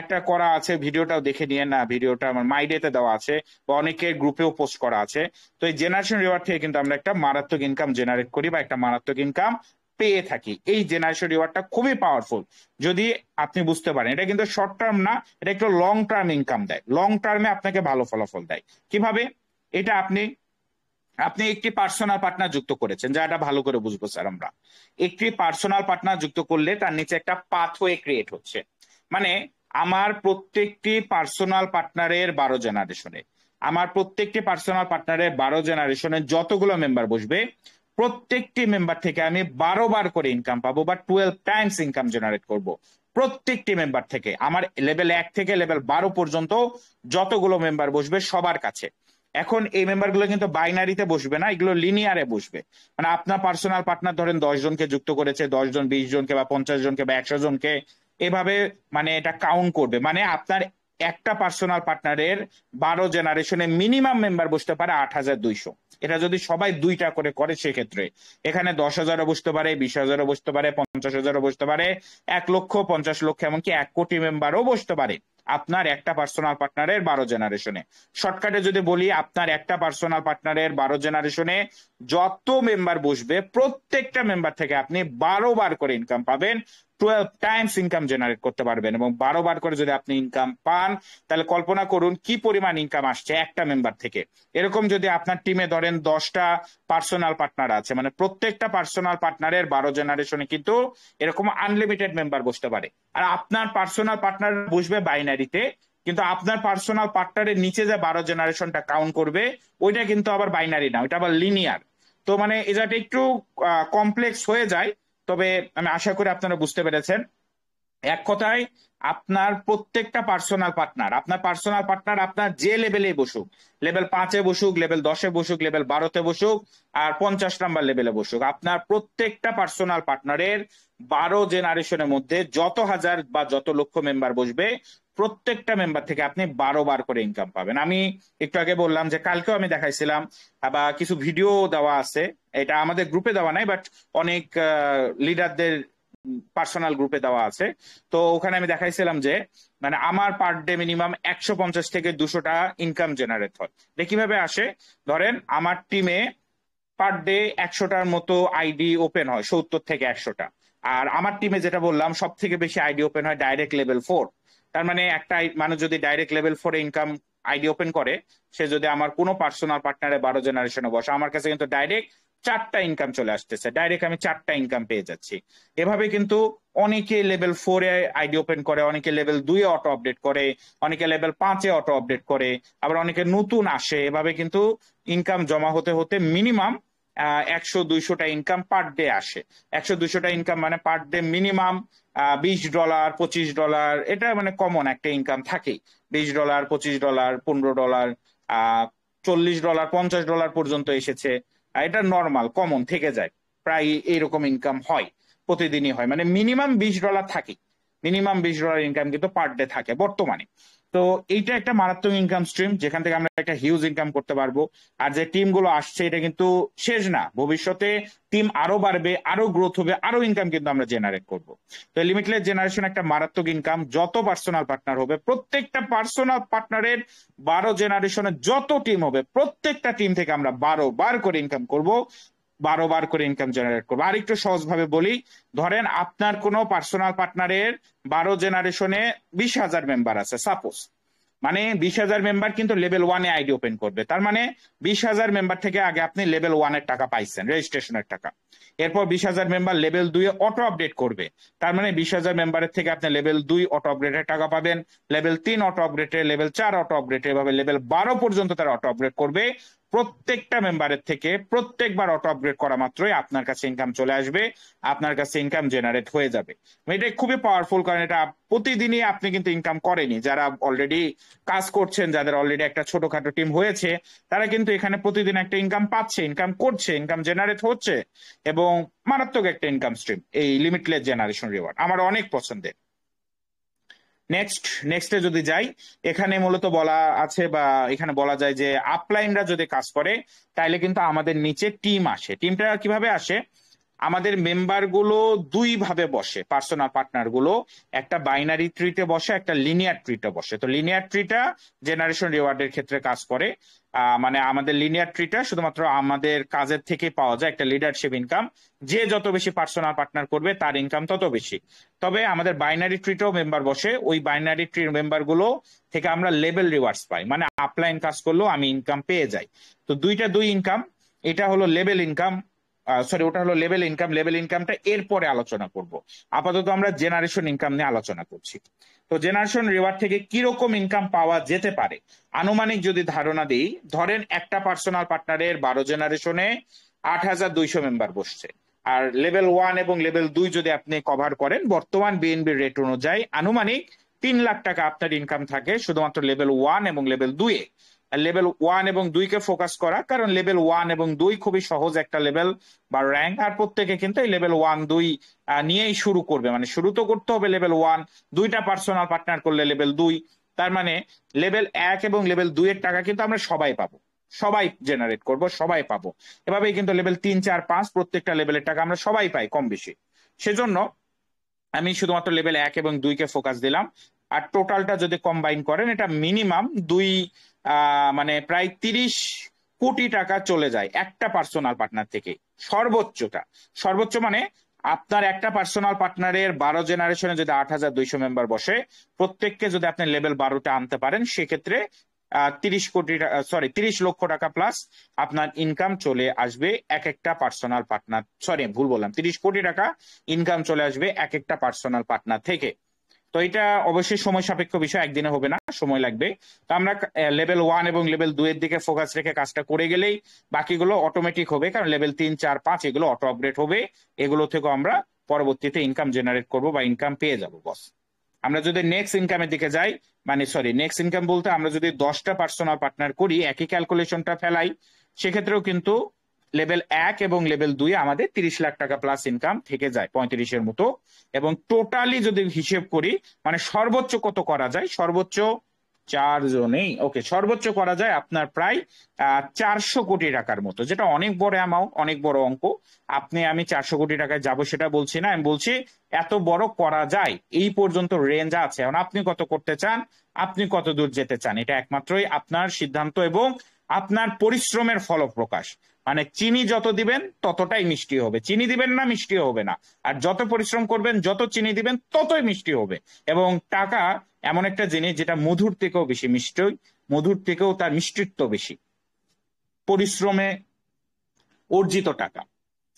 Speaker 1: একটা করা আছে, ভিডিওটাও দেখে নিয়ে না, ভিডিওটা আমার মাইডেতে দেওয়া আছে বা অনেকের গ্রুপেও পোস্ট করা আছে। তো এই জেনারেশন রিওয়ার্ড থেকে কিন্তু আমরা একটা মারাত্মক ইনকাম জেনারেট করি বা একটা মারাত্মক ইনকাম পেয়ে থাকি। এই জেনারেশন রিওয়ার্ডটা খুবই পাওয়ারফুল যদি আপনি বুঝতে পারেন। এটা কিন্তু শর্ট টার্ম না, এটা একটু লং টার্ম ইনকাম দেয়, লং টার্মে আপনাকে ভালো ফলাফল দেয়। কিভাবে? এটা আপনি আপনি একটি পার্সোনাল পার্টনার যুক্ত করেছেন, যা এটা ভালো করে বুঝবো স্যার। আমরা একটি পার্সোনাল পার্টনার যুক্ত করলে তার নিচে একটা পাথওয়ে ক্রিয়েট হচ্ছে। মানে আমার প্রত্যেকটি পার্সোনাল পার্টনারের 12 জেনারেশনে, আমার প্রত্যেকটি পার্সোনাল পার্টনারের 12 জেনারেশনে যতগুলো মেম্বার বসবে, প্রত্যেকটি মেম্বার থেকে আমি 12 বার করে ইনকাম পাবো বা 12 টাইমস ইনকাম জেনারেট করব। প্রত্যেকটি মেম্বার থেকে আমার লেভেল 1 থেকে লেভেল 12 পর্যন্ত যতগুলো মেম্বার বসবে সবার কাছে। এখন এই মেম্বার গুলো কিন্তু বাইনারিতে বসবে না, এগুলো লিনিয়ারে বসবে। মানে আপনার পার্সোনাল পার্টনার ধরেন 10 জনকে যুক্ত করেছে, 10 জন 20 জনকে বা 50 জনকে বা 100 জনকে, এভাবে মানে এটা কাউন্ট করবে। মানে আপনার একটা পার্সোনাল পার্টনারের 12 জেনারেশনে মিনিমাম মেম্বার বসতে পারে 8200। এটা যদি সবাই 2টা করে করে সেক্ষেত্রে এখানে 10,000ও বসতে পারে, 20,000ও বসতে পারে, 50,000ও বসতে পারে, 1 লক্ষ, 50 লক্ষ, এমনকি 1 কোটি মেম্বারও বসতে পারে আপনার একটা পার্সোনাল পার্টনারের 12 জেনারেশনে। শর্টকাটে যদি বলি, আপনার একটা পার্সোনাল পার্টনারের 12 জেনারেশনে যত মেম্বার বসবে প্রত্যেকটা মেম্বার থেকে আপনি 12 বার করে ইনকাম পাবেন, 12 টাইমস ইনকাম জেনারেট করতে পারবেন। এবং 12 বার করে যদি আপনি ইনকাম পান, তাহলে কল্পনা করুন কি পরিমাণ ইনকাম আসছে একটা মেম্বার থেকে। এরকম যদি আপনার টিমে ধরেন 10টা পার্সোনাল পার্টনার আছে, মানে প্রত্যেকটা পার্সোনাল পার্টনারের 12 জেনারেশনে কিন্তু এরকম আনলিমিটেড মেম্বার বসতে পারে। আর আপনার পার্সোনাল পার্টনার বসবে বাইনারিতে, কিন্তু আপনার পার্সোনাল পার্টনারের নিচে যে 12 জেনারেশনটা কাউন্ট করবে ওইটা কিন্তু আবার বাইনারি না, ওইটা আবার লিনিয়ার। তো মানে এটা একটু কমপ্লেক্স হয়ে যায়, তবে আমি আশা করি আপনারা বুঝতে পেরেছেন। এক কথায় আপনার প্রত্যেকটা পার্সোনাল পার্টনার আপনার যে লেভেলে বসুক, লেভেল 5-এ বসুক, লেভেল 10-এ বসুক, লেভেল 12-তে বসুক, আর 50 নাম্বার লেভেলে বসুক, আপনার প্রত্যেকটা পার্সোনাল পার্টনারের 12 জেনারেশনের মধ্যে যত হাজার বা যত লক্ষ মেম্বার বসবে প্রত্যেকটা মেম্বার থেকে আপনি 12 বার করে ইনকাম পাবেন। আমি একটু আগে বললাম যে কালকেও আমি দেখাইছিলাম বা কিছু ভিডিও দেওয়া আছে, এটা আমাদের গ্রুপে দেওয়া নাই বাট অনেক লিডারদের পার্সোনাল গ্রুপে দেওয়া আছে। তো ওখানে আমি দেখাইছিলাম যে মানে আমার পার ডে মিনিমাম 150 থেকে 200টা ইনকাম জেনারেট হয়। কিভাবে আসে? ধরেন আমার টিমে পার ডে 100টার মতো আইডি ওপেন হয়, 70 থেকে 100টা। আর আমার টিমে যেটা বললাম সব থেকে বেশি আইডি ওপেন হয় ডাইরেক্ট লেভেল 4। তার মানে একটা মানুষ যদি ডাইরেক্ট লেভেল 4-এ ইনকাম আইডি ওপেন করে, সে যদি আমার কোনো পার্সোনাল পার্টনারে 12 জেনারেশনে বসে, আমার কাছে কিন্তু ডাইরেক্ট 4টা ইনকাম চলে আসতেছে, ডাইরেক্ট আমি 4টা ইনকাম পেয়ে যাচ্ছি। এভাবে কিন্তু অনেকে লেভেল 4-এ আইডি ওপেন করে, অনেকে লেভেল 2-এ অটো আপডেট করে, অনেকে লেভেল 5-এ অটো আপডেট করে, আবার অনেকে নতুন আসে। এভাবে কিন্তু ইনকাম জমা হতে হতে মিনিমাম 100-200টা ইনকাম পার ডে আসে। 100-200টা ইনকাম মানে পার ডে মিনিমাম $20, $25, এটা মানে কমন একটা ইনকাম থাকেই। $20, $25, $15, $40, $50 পর্যন্ত এসেছে। এটা নর্মাল কমন থেকে যায়, প্রায় এইরকম ইনকাম হয়, প্রতিদিনই হয়। মানে মিনিমাম $20 থাকে, মিনিমাম $20 ইনকাম কিন্তু পার ডে থাকে বর্তমানে। তো এইটা একটা মারাত্মক ইনকাম স্ট্রিম যেখান থেকে আমরা একটা হিউজ ইনকাম করতে পারবো। আর যে টিম গুলো আসছে এটা কিন্তু শেষ না, ভবিষ্যতে টিম আরো বাড়বে, আরো গ্রোথ হবে, আরো ইনকাম কিন্তু আমরা জেনারেট করব। তো লিমিটলেস জেনারেশন একটা মারাত্মক ইনকাম। যত পার্সোনাল পার্টনার হবে, প্রত্যেকটা পার্সোনাল পার্টনারের 12 জেনারেশনের যত টিম হবে, প্রত্যেকটা টিম থেকে আমরা 12 বার করে ইনকাম করব, 12 বার করে ইনকাম জেনারেট করবো। আর একটু সহজ ভাবে বলি, ধরেন আপনার কোনো পার্সোনাল পার্টনারের 12 জেনারেশনে 20,000 মেম্বার আছে সাপোজ, মানে 20,000 মেম্বার কিন্তু লেভেল 1-এ আইডি ওপেন করবে, তার মানে 20,000 মেম্বার থেকে আগে আপনি লেভেল 1-এর টাকা পাইছেন, রেজিস্ট্রেশনের টাকা। এরপর 20,000 মেম্বার লেভেল 2-এ অটো আপডেট করবে, তার মানে 20,000 মেম্বারের থেকে আপনি লেভেল 2 অটো আপডেটের টাকা পাবেন, লেভেল 3 অটো আপডেটে, লেভেল 4 অটো আপডেটে, এভাবে লেভেল 12 পর্যন্ত তারা অটো আপডেট করবে। প্রত্যেকটা মেম্বারের থেকে প্রত্যেকবার অটো আপগ্রেড করা মাত্রই আপনার কাছে ইনকাম চলে আসবে, আপনার কাছে ইনকাম জেনারেট হয়ে যাবে। এটা খুবই পাওয়ারফুল, কারণ এটা প্রতিদিনই আপনি কিন্তু ইনকাম করেনি। যারা অলরেডি কাজ করছেন, যাদের অলরেডি একটা ছোটখাটো টিম হয়েছে, তারা কিন্তু এখানে প্রতিদিন একটা ইনকাম পাচ্ছে, ইনকাম করছে, ইনকাম জেনারেট হচ্ছে, এবং মারাত্মক একটা ইনকাম স্ট্রিম এই লিমিটলেস জেনারেশন রিওয়ার্ড আমার অনেক পছন্দের। নেক্সটে যদি যাই, এখানে মূলত বলা আছে বা এখানে বলা যায় যে আপলাইনরা যদি কাজ করে তাইলে কিন্তু আমাদের নিচে টিম আসে। টিমটা কিভাবে আসে? আমাদের মেম্বার গুলো দুই ভাবে বসে, পার্সোনাল পার্টনার গুলো একটা বাইনারি ট্রিতে বসে, একটা লিনিয়ার ট্রিতে বসে। তো লিনিয়ার ট্রিটা জেনারেশন রিওয়ার্ডের ক্ষেত্রে কাজ করে। মানে আমাদের লিনিয়ার ট্রিটা শুধুমাত্র আমাদের কাজের থেকে পাওয়া যায় একটা লিডারশিপ ইনকাম, যে যত বেশি পার্সোনাল পার্টনার করবে তার ইনকাম তত বেশি। তবে আমাদের বাইনারি ট্রিতেও মেম্বার বসে, ওই বাইনারি ট্রির মেম্বার গুলো থেকে আমরা লেভেল রিওয়ার্ডস পাই, মানে আপলাইন কাজ করলেও আমি ইনকাম পেয়ে যাই। তো দুই ইনকাম, এটা হলো লেভেল ইনকাম, সরি ওটা হলো লেভেল ইনকাম। লেভেল ইনকামটা এরপরে আলোচনা করব, আপাতত আমরা জেনারেশন ইনকাম নিয়ে আলোচনা করছি। তো জেনারেশন রিওয়ার্ড থেকে কিরকম ইনকাম পাওয়া যেতে পারে আনুমানিক যদি ধারণা দিই, ধরেন একটা পার্সোনাল পার্টনারের 12 জেনারেশনে 8,200 মেম্বার বসছে, আর লেভেল 1 এবং লেভেল 2 যদি আপনি কভার করেন বর্তমান বিএনবি রেট অনুযায়ী আনুমানিক 3 লাখ টাকা আপনার ইনকাম থাকে শুধুমাত্র লেভেল 1 এবং লেভেল 2-এ। লেভেল 1 এবং 2-কে ফোকাস করা, কারণ লেভেল 1 এবং 2 খুবই সহজ একটা লেভেল বা র্যাঙ্ক, আর প্রত্যেকে কিন্তু এই লেভেল 1-2 নিয়েই শুরু করবে। মানে শুরু তো করতে হবে লেভেল 1, দুইটা পার্সোনাল পার্টনার করলে লেভেল 2, তার মানে লেভেল 1 এবং লেভেল 2 এর টাকা কিন্তু আমরা সবাই পাবো, সবাই জেনারেট করব, সবাই পাবো। এভাবেই কিন্তু লেভেল 3, 4, 5 প্রত্যেকটা লেভেলের টাকা আমরা সবাই পাই কম বেশি। সেজন্য আমি শুধুমাত্র লেভেল 1 এবং 2-কে ফোকাস দিলাম। আর টোটালটা যদি কম্বাইন করেন এটা মিনিমাম মানে প্রায় 30 কোটি টাকা চলে যায় একটা পার্সোনাল পার্টনার থেকে, সর্বোচ্চ মানে আপনার একটা পার্সোনাল পার্টনারের 12 জেনারেশনে যদি 8,200 মেম্বার বসে, প্রত্যেককে যদি আপনি লেভেল 12-তে আনতে পারেন সেক্ষেত্রে 30 লক্ষ টাকা প্লাস আপনার ইনকাম চলে আসবে এক একটা পার্সোনাল পার্টনার, সরি ভুল বললাম, 30 কোটি টাকা ইনকাম চলে আসবে এক একটা পার্সোনাল পার্টনার থেকে। তো এটা অবশ্যই সময় সাপেক্ষ বিষয়, একদিনে হবে না, সময় লাগবে। তো আমরা লেভেল 1 এবং লেভেল 2 এর দিকে ফোকাস রেখে কাজটা করে গেলেই বাকিগুলো অটোমেটিক হবে, কারণ লেভেল 3, 4, 5 এগুলো অটো আপগ্রেড হবে, এগুলো থেকে আমরা পরবর্তীতে ইনকাম জেনারেট করব বা ইনকাম পেয়ে যাব বস। আমরা যদি নেক্সট ইনকামের দিকে যাই, মানে সরি নেক্সট ইনকাম বলতে আমরা যদি 10টা পার্সোনাল পার্টনার করি, একই ক্যালকুলেশনটা ফেলাই, সেক্ষেত্রেও কিন্তু লেভেল 1 এবং লেভেল 2 আমাদের 30 লাখ টাকা প্লাস ইনকাম থেকে যায়, 35-এর মতো। এবং টোটালি যদি হিসেব করি, মানে সর্বোচ্চ কত করা যায়, সর্বোচ্চ 4 জনেই ওকে, সর্বোচ্চ করা যায় আপনার প্রায় 400 কোটি টাকার মতো, যেটা অনেক বড় অ্যামাউন্ট, অনেক বড় অঙ্ক। আমি 400 কোটি টাকায় যাবো সেটা বলছি না, আমি বলছি এত বড় করা যায়, এই পর্যন্ত রেঞ্জ আছে। এখন আপনি কত করতে চান, আপনি কত দূর যেতে চান, এটা একমাত্রই আপনার সিদ্ধান্ত এবং আপনার পরিশ্রমের ফলপ্রকাশ। মানে চিনি যত দিবেন ততটাই মিষ্টি হবে, চিনি দিবেন না মিষ্টি হবে না, আর যত পরিশ্রম করবেন যত চিনি দিবেন ততই মিষ্টি হবে। এবং টাকা এমন একটা জিনিস যেটা মধুর থেকেও বেশি মিষ্টি, মধুর থেকেও তার মিষ্টিত্ব বেশি, পরিশ্রমে অর্জিত টাকা।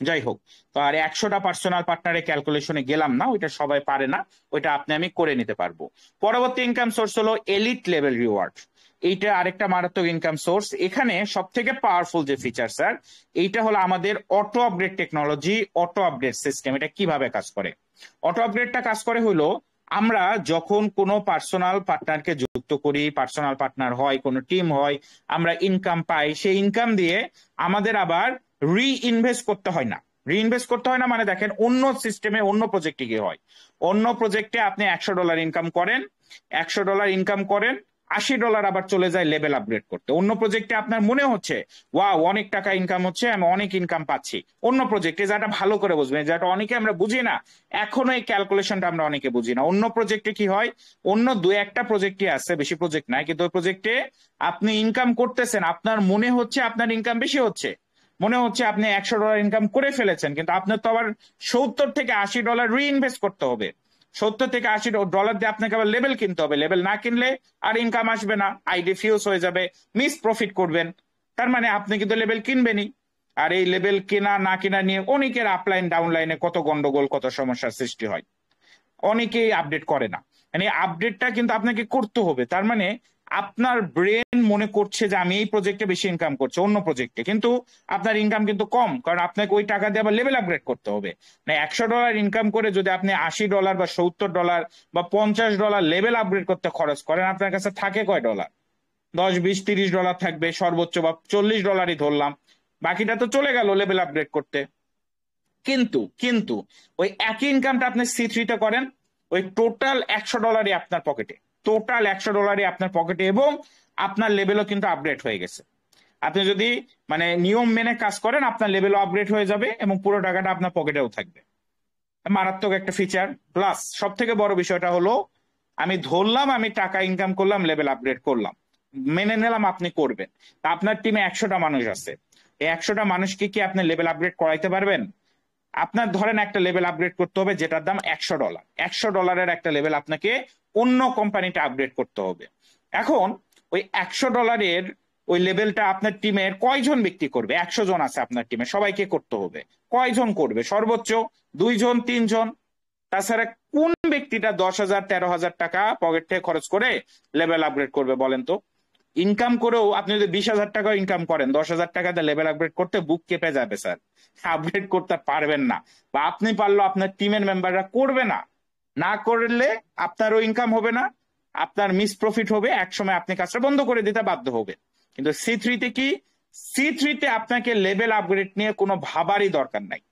Speaker 1: যাই হোক, তো আর 100টা পার্সোনাল পার্টনারে ক্যালকুলেশনে গেলাম না, ওইটা সবাই পারে না, ওইটা আমি করে নিতে পারবো। পরবর্তী ইনকাম সোর্স হলো এলিট লেভেল রিওয়ার্ড। এইটা আরেকটা মারাত্মক ইনকাম সোর্স। এখানে সব থেকে পাওয়ারফুল যে ফিচার স্যার, এইটা হলো আমাদের auto upgrade technology, auto upgrade system. এটা কিভাবে কাজ করে? অটো আপগ্রেডটা কাজ করে হলো, আমরা যখন কোনো পার্সোনাল পার্টনারকে যুক্ত করি, পার্সোনাল পার্টনার হয়, কোনো টিম হয়, আমরা ইনকাম পাই, সেই ইনকাম দিয়ে আমাদের আবার রিইনভেস্ট করতে হয় না। রিইনভেস্ট করতে হয় না মানে দেখেন, অন্য সিস্টেমে অন্য প্রজেক্টে কি হয়, অন্য প্রজেক্টে আপনি $100 ইনকাম করেন, $100 ইনকাম করেন, $80 আবার চলে যায় লেভেল আপগ্রেড করতে। অন্য প্রজেক্টে আপনার মনে হচ্ছে ওয়াও অনেক টাকা ইনকাম হচ্ছে, আমি অনেক ইনকাম পাচ্ছি, অন্য প্রজেক্টে, যেটা ভালো করে বুঝবেন, যেটা অনেকে আমরা বুঝি না, এখনো এই ক্যালকুলেশনটা আমরা অনেকে বুঝি না। অন্য প্রজেক্টে কি হয়, অন্য 2-1টা প্রজেক্টই আছে, বেশি প্রজেক্ট নাই, কিন্তু ওই প্রজেক্টে আপনি ইনকাম করতেছেন, আপনার মনে হচ্ছে আপনার ইনকাম বেশি হচ্ছে, মনে হচ্ছে আপনি $100 ইনকাম করে ফেলেছেন, কিন্তু আপনার তো আবার $70 থেকে $80 রিইনভেস্ট করতে হবে। $70 থেকে $80 দিয়ে আপনাকে আবার লেভেল কিনতে হবে। লেভেল না কিনলে আর ইনকাম আসবে না, আইডি ফিউজ হয়ে যাবে, মিস প্রফিট করবেন। তার মানে আপনি কিন্তু লেভেল কিনবেনই। আর এই লেভেল কেনা না কেনা নিয়ে অনেকের আপলাইন ডাউনলাইনে কত গন্ডগোল, কত সমস্যার সৃষ্টি হয়। অনেকেই আপডেট করে না। মানে আপডেটটা কিন্তু আপনাকে করতে হবে। তার মানে আপনার ব্রেন মনে করছে যে আমি এই প্রজেক্টে বেশি ইনকাম করছি অন্য প্রজেক্টে, কিন্তু আপনার ইনকাম কিন্তু কম, কারণ আপনাকে ওই টাকা দিয়ে আবার লেভেল আপগ্রেড করতে হবে। মানে $100 ইনকাম করে যদি আপনি $80 বা $70 বা $50 লেভেল আপগ্রেড করতে খরচ করেন, আপনার কাছে থাকে কয় ডলার? 10, 20, $30 থাকবে সর্বোচ্চ, বা $40 ধরলাম, বাকিটা তো চলে গেল লেভেল আপগ্রেড করতে। কিন্তু কিন্তু ওই একই ইনকামটা আপনি C3-তে করেন, ওই টোটাল $100 আপনার পকেটে, টোটাল $100 আপনার পকেটে, এবং আপনার লেভেলও কিন্তু আপগ্রেড হয়ে গেছে। আপনি যদি মানে নিয়ম মেনে কাজ করেন, আপনার লেভেলও আপগ্রেড হয়ে যাবে এবং পুরো টাকাটা আপনার পকেটেও থাকবে। মারাত্মক একটা ফিচার। প্লাস সব থেকে বড় বিষয়টা হলো, আমি ধরলাম আমি টাকা ইনকাম করলাম, লেভেল আপগ্রেড করলাম, মেনে নিলাম আপনি করবেন। তা আপনার টিমে 100টা মানুষ আছে, এই 100টা মানুষকে কি আপনি লেভেল আপগ্রেড করাইতে পারবেন? আপনার ধরেন একটা লেভেল আপগ্রেড করতে হবে যেটার দাম $100। $100 একটা লেভেল আপনাকে অন্য কোম্পানিতে আপগ্রেড করতে হবে। এখন ওই $100 ওই লেভেলটা আপনার টিমের কয়জন ব্যক্তি করবে? 100 জন আছে আপনার টিমে, সবাইকে করতে হবে। কয়জন করবে? সর্বোচ্চ 2 জন 3 জন। তাছাড়া কোন ব্যক্তিটা 10,000 13,000 টাকা পকেট থেকে খরচ করে লেভেল আপগ্রেড করবে বলেন তো? ইনকাম করেও আপনি যদি 20,000 টাকা ইনকাম করেন, 10,000 টাকা দিয়ে লেভেল আপগ্রেড করতে বুক কেঁপে যাবে স্যার, আপগ্রেড করতে পারবেন না। বা আপনি পারলেও আপনার টিমের মেম্বাররা করবে না, না করলে আপনারও ইনকাম হবে না, আপনার মিস প্রফিট হবে, একসময় আপনি কাজটা বন্ধ করে দিতে বাধ্য হবে। কিন্তু C3-তে কি? C3-তে আপনাকে লেভেল আপগ্রেড নিয়ে কোনো ভাবারই দরকার নাই।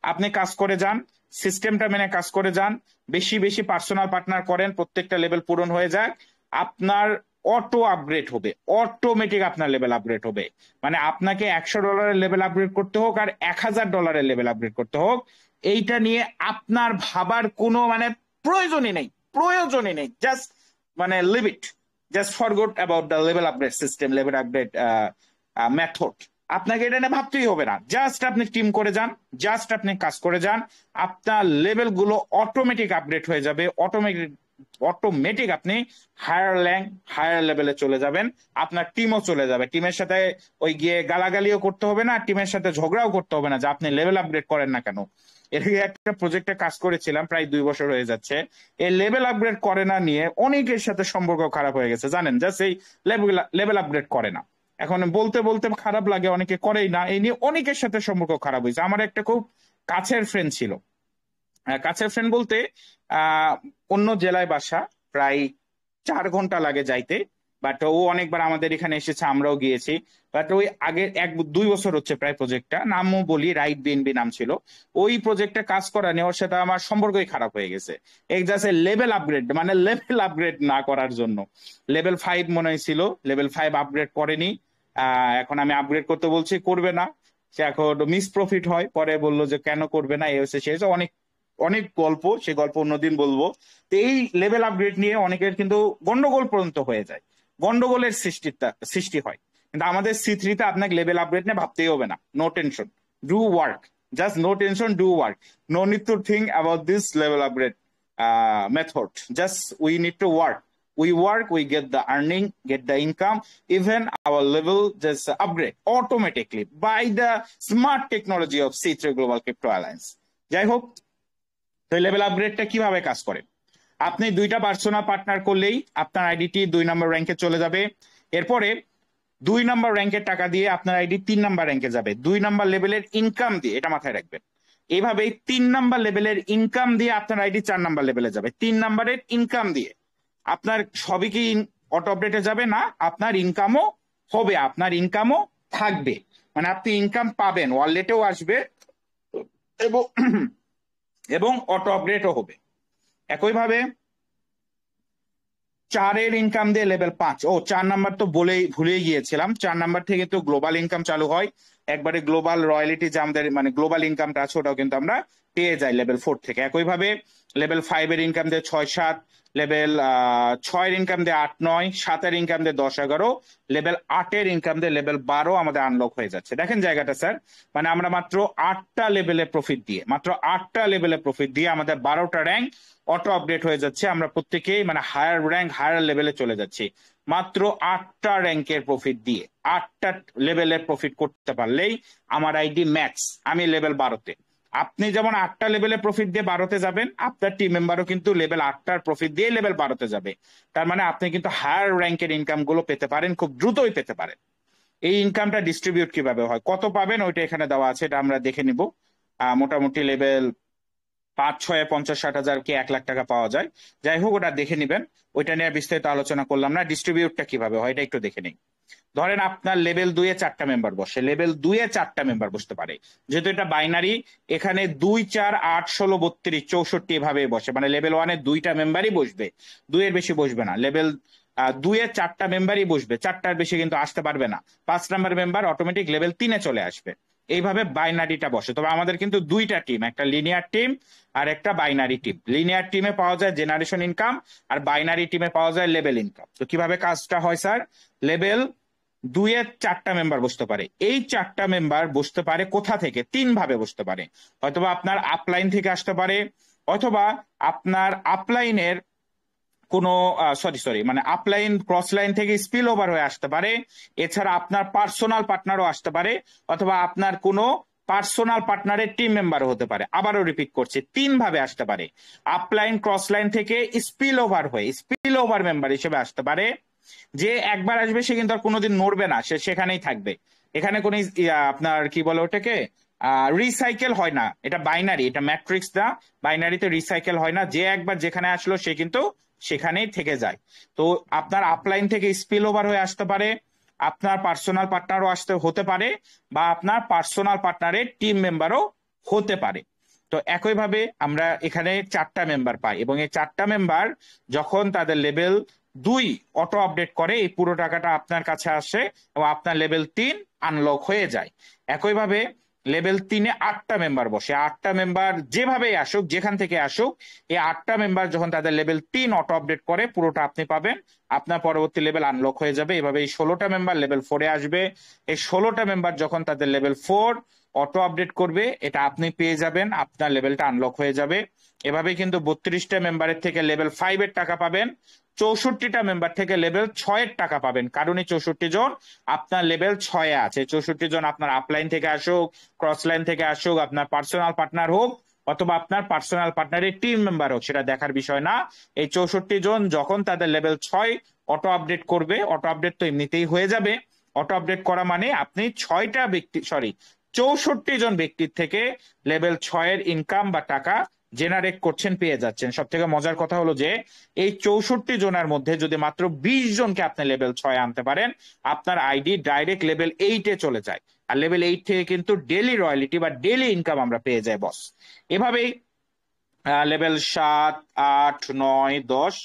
Speaker 1: আপনি কাজ করে যান, সিস্টেমটা মেনে কাজ করে যান, বেশি বেশি পার্সোনাল পার্টনার করেন, প্রত্যেকটা লেভেল পূরণ হয়ে যাক, আপনার অটো আপগ্রেড হবে, অটোমেটিক আপনার লেভেল আপগ্রেড হবে। মানে আপনাকে $100 লেভেল আপগ্রেড করতে হোক আর $1,000 লেভেল আপগ্রেড করতে হোক, এইটা নিয়ে আপনার ভাবার কোনো মানে প্রয়োজনই নেই, প্রয়োজনই নেই। জাস্ট মানে leave it, just forgot about the level upgrade system, level upgrade method. আপনাকে এটা নিয়ে ভাবতেই হবে না, জাস্ট আপনি টিম করে যান, জাস্ট আপনি কাজ করে যান, আপনার লেভেল গুলো অটোমেটিক আপডেট হয়ে যাবে, অটোমেটিক আপনি হায়ার লেভেলে চলে যাবেন, আপনার টিমও চলে যাবে। টিমের সাথে ওই গিয়ে গালাগালিও করতে হবে না, টিমের সাথে ঝগড়াও করতে হবে না যে আপনি লেভেল আপগ্রেড করেন না কেন। এর আগে একটা প্রজেক্টে কাজ করেছিলাম, প্রায় 2 বছর হয়ে যাচ্ছে, এই লেভেল আপগ্রেড করে না নিয়ে অনেকের সাথে সম্পর্ক খারাপ হয়ে গেছে, জানেন, জাস্ট এই লেভেল আপগ্রেড করে না। এখন বলতে বলতে খারাপ লাগে, অনেকে করেই না, এই নিয়ে অনেকের সাথে সম্পর্ক খারাপ হয়েছে। আমার একটা খুব কাছের ফ্রেন্ড ছিল, কাছের ফ্রেন্ড বলতে অন্য জেলায় বাসা, প্রায় 4 ঘন্টা লাগে যাইতে, বাট ও অনেকবার আমাদের এখানে এসেছে, আমরাও গিয়েছি। বাট ওই আগে 1-2 বছর হচ্ছে প্রায় প্রজেক্টটা, নামও বলি, রাইট বিএনবি নাম ছিল। ওই প্রজেক্টে কাজ করা নিয়ে ওর সাথে আমার সম্পর্কই খারাপ হয়ে গেছে, এই জাস্ট লেভেল আপগ্রেড, মানে লেভেল আপগ্রেড না করার জন্য। লেভেল 5 মনে হয়েছিল, লেভেল 5 আপগ্রেড করেনি। এখন আমি আপগ্রেড করতে বলছি, করবে না। সে এখন মিস প্রফিট হয়, পরে বললো যে কেন করবে না, এই হচ্ছে সে অনেক অনেক গল্প, সে গল্প অন্যদিন বলবো। তো এই লেভেল আপগ্রেড নিয়ে অনেকের কিন্তু গন্ডগোল পর্যন্ত হয়ে যায়, গন্ডগোলের সৃষ্টি হয়। কিন্তু আমাদের C3-তে আপনাকে লেভেল আপগ্রেড নিয়ে ভাবতেই হবে না, no tension, do work, just no tension, do work, no need to think about this level upgrade method, just we need to work, we get the earning, get the income, even our level just upgrade automatically by the smart technology of C3 Global Crypto Alliance. যাই হোক, তো level আপগ্রেডটা কিভাবে কাজ করে? আপনি 2টা personal partner করলেই আপনার আইডিটি 2 নম্বর র্যাঙ্কে চলে যাবে। এরপরে 2 নম্বর র্যাঙ্কের টাকা দিয়ে আপনার আইডি 3 নম্বর র্যাঙ্কে যাবে, 2 নম্বর লেভেলের ইনকাম দিয়ে, এটা মাথায় রাখবেন। এইভাবে 3 নম্বর লেভেলের ইনকাম দিয়ে আপনার আইডি 4 নম্বর লেভেলে যাবে। 3 নম্বরের ইনকাম দিয়ে আপনার সবই কি অটো আপডেটে যাবে না, আপনার ইনকামও হবে, আপনার ইনকামও থাকবে, মানে আপনি ইনকাম পাবেন, ওয়ালেটেও আসবে এবং এবং অটো আপডেটও হবে। একইভাবে 4-এর ইনকাম দিয়ে লেভেল 5, 4 নাম্বার তো ভুলেই গিয়েছিলাম, 4 নাম্বার থেকে তো গ্লোবাল ইনকাম চালু হয়, একবারে গ্লোবাল রয়্যালিটি যে আমাদের মানে গ্লোবাল ইনকামটা আছে ওটাও কিন্তু আমরা পেয়ে যাই লেভেল 4 থেকে। একইভাবে লেভেল 5 এর ইনকাম দেয় 6-7, লেভেল 6 এর ইনকাম দেয় 8-9, 7 এর ইনকাম দেয় 10-11, লেভেল 8 এর ইনকাম দেয় লেভেল 12 আমাদের আনলক হয়ে যাচ্ছে। দেখেন জায়গাটা স্যার, মানে আমরা মাত্র 8টা লেভেলে প্রফিট দিয়ে, মাত্র 8টা লেভেলে প্রফিট দিয়ে আমাদের 12টা র্যাঙ্ক অটো আপডেট হয়ে যাচ্ছে। আমরা প্রত্যেকেই মানে হায়ার র্যাঙ্ক হায়ার লেভেলে চলে যাচ্ছি মাত্র 8টা র্যাঙ্কের প্রফিট দিয়ে। 8টা লেভেলের প্রফিট করতে পারলেই আমার আইডি ম্যাক্স, আমি লেভেল 12তে। আপনি যেমন 8টা লেভেলে প্রফিট দিয়ে 12তে যাবেন, আপনার টিম মেম্বারও কিন্তু লেভেল 8টার প্রফিট দিয়ে লেভেল 12তে যাবে। তার মানে আপনি কিন্তু হায়ার র্যাঙ্কের ইনকাম গুলো পেতে পারেন, খুব দ্রুতই পেতে পারেন। এই ইনকামটা ডিস্ট্রিবিউট কিভাবে হয়, কত পাবেন ওইটা এখানে দেওয়া আছে, এটা আমরা দেখে নিব। মোটামুটি লেভেল 5-6 50-60 হাজার কি 1 লাখ টাকা পাওয়া যায়। যাই হোক, ওটা দেখে নিবেন, ওইটা নিয়ে বিস্তারিত আলোচনা করলাম না। ডিস্ট্রিবিউটটা কিভাবে হয় এটা একটু দেখে নিই। ধরেন আপনার লেভেল 2-এ 4টা মেম্বার বসে, লেভেল 2-এ 4টা মেম্বার বসতে পারে, যেহেতু এটা বাইনারি। এখানে 2, 4, 8, 16, 32, 64 এভাবে বসে, মানে লেভেল 1-এ 2টা মেম্বারই বসবে, 2-এর বেশি বসবে না। লেভেল 2-এ 4টা মেম্বারই বসবে, 4টার বেশি কিন্তু আসতে পারবে না। 5 নাম্বার মেম্বার অটোমেটিক লেভেল 3-এ চলে আসবে। এইভাবে বাইনারিটা বসে। তবে আমাদের কিন্তু 2টা টিম, একটা লিনিয়ার টিম আর একটা বাইনারি টিম। লিনিয়ার টিমে পাওয়া যায় জেনারেশন ইনকাম, আর বাইনারি টিমে পাওয়া যায় লেভেল ইনকাম। তো কিভাবে কাজটা হয় স্যার, লেভেল 2-এ 4টা মেম্বার বসতে পারে। এই 4টা মেম্বার বসতে পারে কোথা থেকে, 3 ভাবে বসতে পারে। হয়তোবা আপনার আপলাইন থেকে আসতে পারে, অথবা আপনার আপলাইনের কোনো মানে আপলাইন ক্রস লাইন থেকে স্পিল ওভার হয়ে আসতে পারে। এছাড়া আপনার পার্সোনাল পার্টনারও আসতে পারে, অথবা আপনার কোনো পার্সোনাল পার্টনারের টিম মেম্বারও হতে পারে। আবারও রিপিট করছি, 3 ভাবে আসতে পারে। আপলাইন ক্রস লাইন থেকে স্পিল ওভার হয়ে স্পিল ওভার মেম্বার হিসেবে আসতে পারে। যে একবার আসবে সে কিন্তু আর কোনোদিন নড়বে না, সে সেখানেই থাকবে। এখানে কোনো আপনার কি বলে ওটাকে রিসাইকেল হয় না। এটা বাইনারি, এটা ম্যাট্রিক্স না, বাইনারিতে রিসাইকেল হয় না। যে একবার যেখানে আসলো সে কিন্তু সেখানেই থেকে যায়। তো আপনার আপলাইন থেকে স্পিল ওভার হয়ে আসতে পারে, আপনার পার্সোনাল পার্টনারও আসতে হতে পারে, বা আপনার পার্সোনাল পার্টনারের টিম মেম্বারও হতে পারে। তো একইভাবে আমরা এখানে 4টা মেম্বার পাই, এবং এই 4টা মেম্বার যখন তাদের লেভেল 2 অটো আপডেট করে, এই পুরো টাকাটা আপনার কাছে আসে এবং আপনার লেভেল 3 আনলক হয়ে যায়। একইভাবে লেভেল 3-এ 8টা মেম্বার বসে। 8টা মেম্বার যেভাবেই আসুক, যেখান থেকে আসুক, এই 8টা মেম্বার যখন তাদের লেভেল 3 অটো আপডেট করে, পুরোটা আপনি পাবেন, আপনার পরবর্তী লেভেল আনলক হয়ে যাবে। এভাবে এই 16টা মেম্বার লেভেল 4-এ আসবে। এই 16টা মেম্বার যখন তাদের লেভেল 4 অটো আপডেট করবে, এটা আপনি পেয়ে যাবেন, আপনার লেভেলটা আনলক হয়ে যাবে। এভাবে কিন্তু 32টা মেম্বারের থেকে লেভেল 5-এর টাকা পাবেন, 64টা মেম্বার থেকে লেভেল 6-এর টাকা পাবেন। কারণ এই 64 জন আপনার লেভেল 6-এ আছে। 64 জন আপনার আপলাইন থেকে আসুক, ক্রস লাইন থেকে আসুক, আপনার পার্সোনাল পার্টনার হোক, অথবা আপনার পার্সোনাল পার্টনারের টিম মেম্বার হোক, সেটা দেখার বিষয় না। এই 64 জন যখন তাদের লেভেল 6 অটো আপডেট করবে, অটো আপডেট তো এমনিতেই হয়ে যাবে। অটো আপডেট করা মানে আপনি 64 জন ব্যক্তির থেকে লেভেল 6-এর ইনকাম বা টাকা জেনারেট করছেন, পেয়ে যাচ্ছেন। সব থেকে মজার কথা হলো যে এই 64 জনের মধ্যে যদি মাত্র 20 জনকে আপনি লেভেল 6 আনতে পারেন, আপনার আইডি ডাইরেক্ট লেভেল 8-এ চলে যায়। আর লেভেল 8 থেকে কিন্তু ডেলি রয়্যালিটি বা ডেলি ইনকাম আমরা পেয়ে যাই বস। এভাবেই লেভেল 7, 8, 9, 10,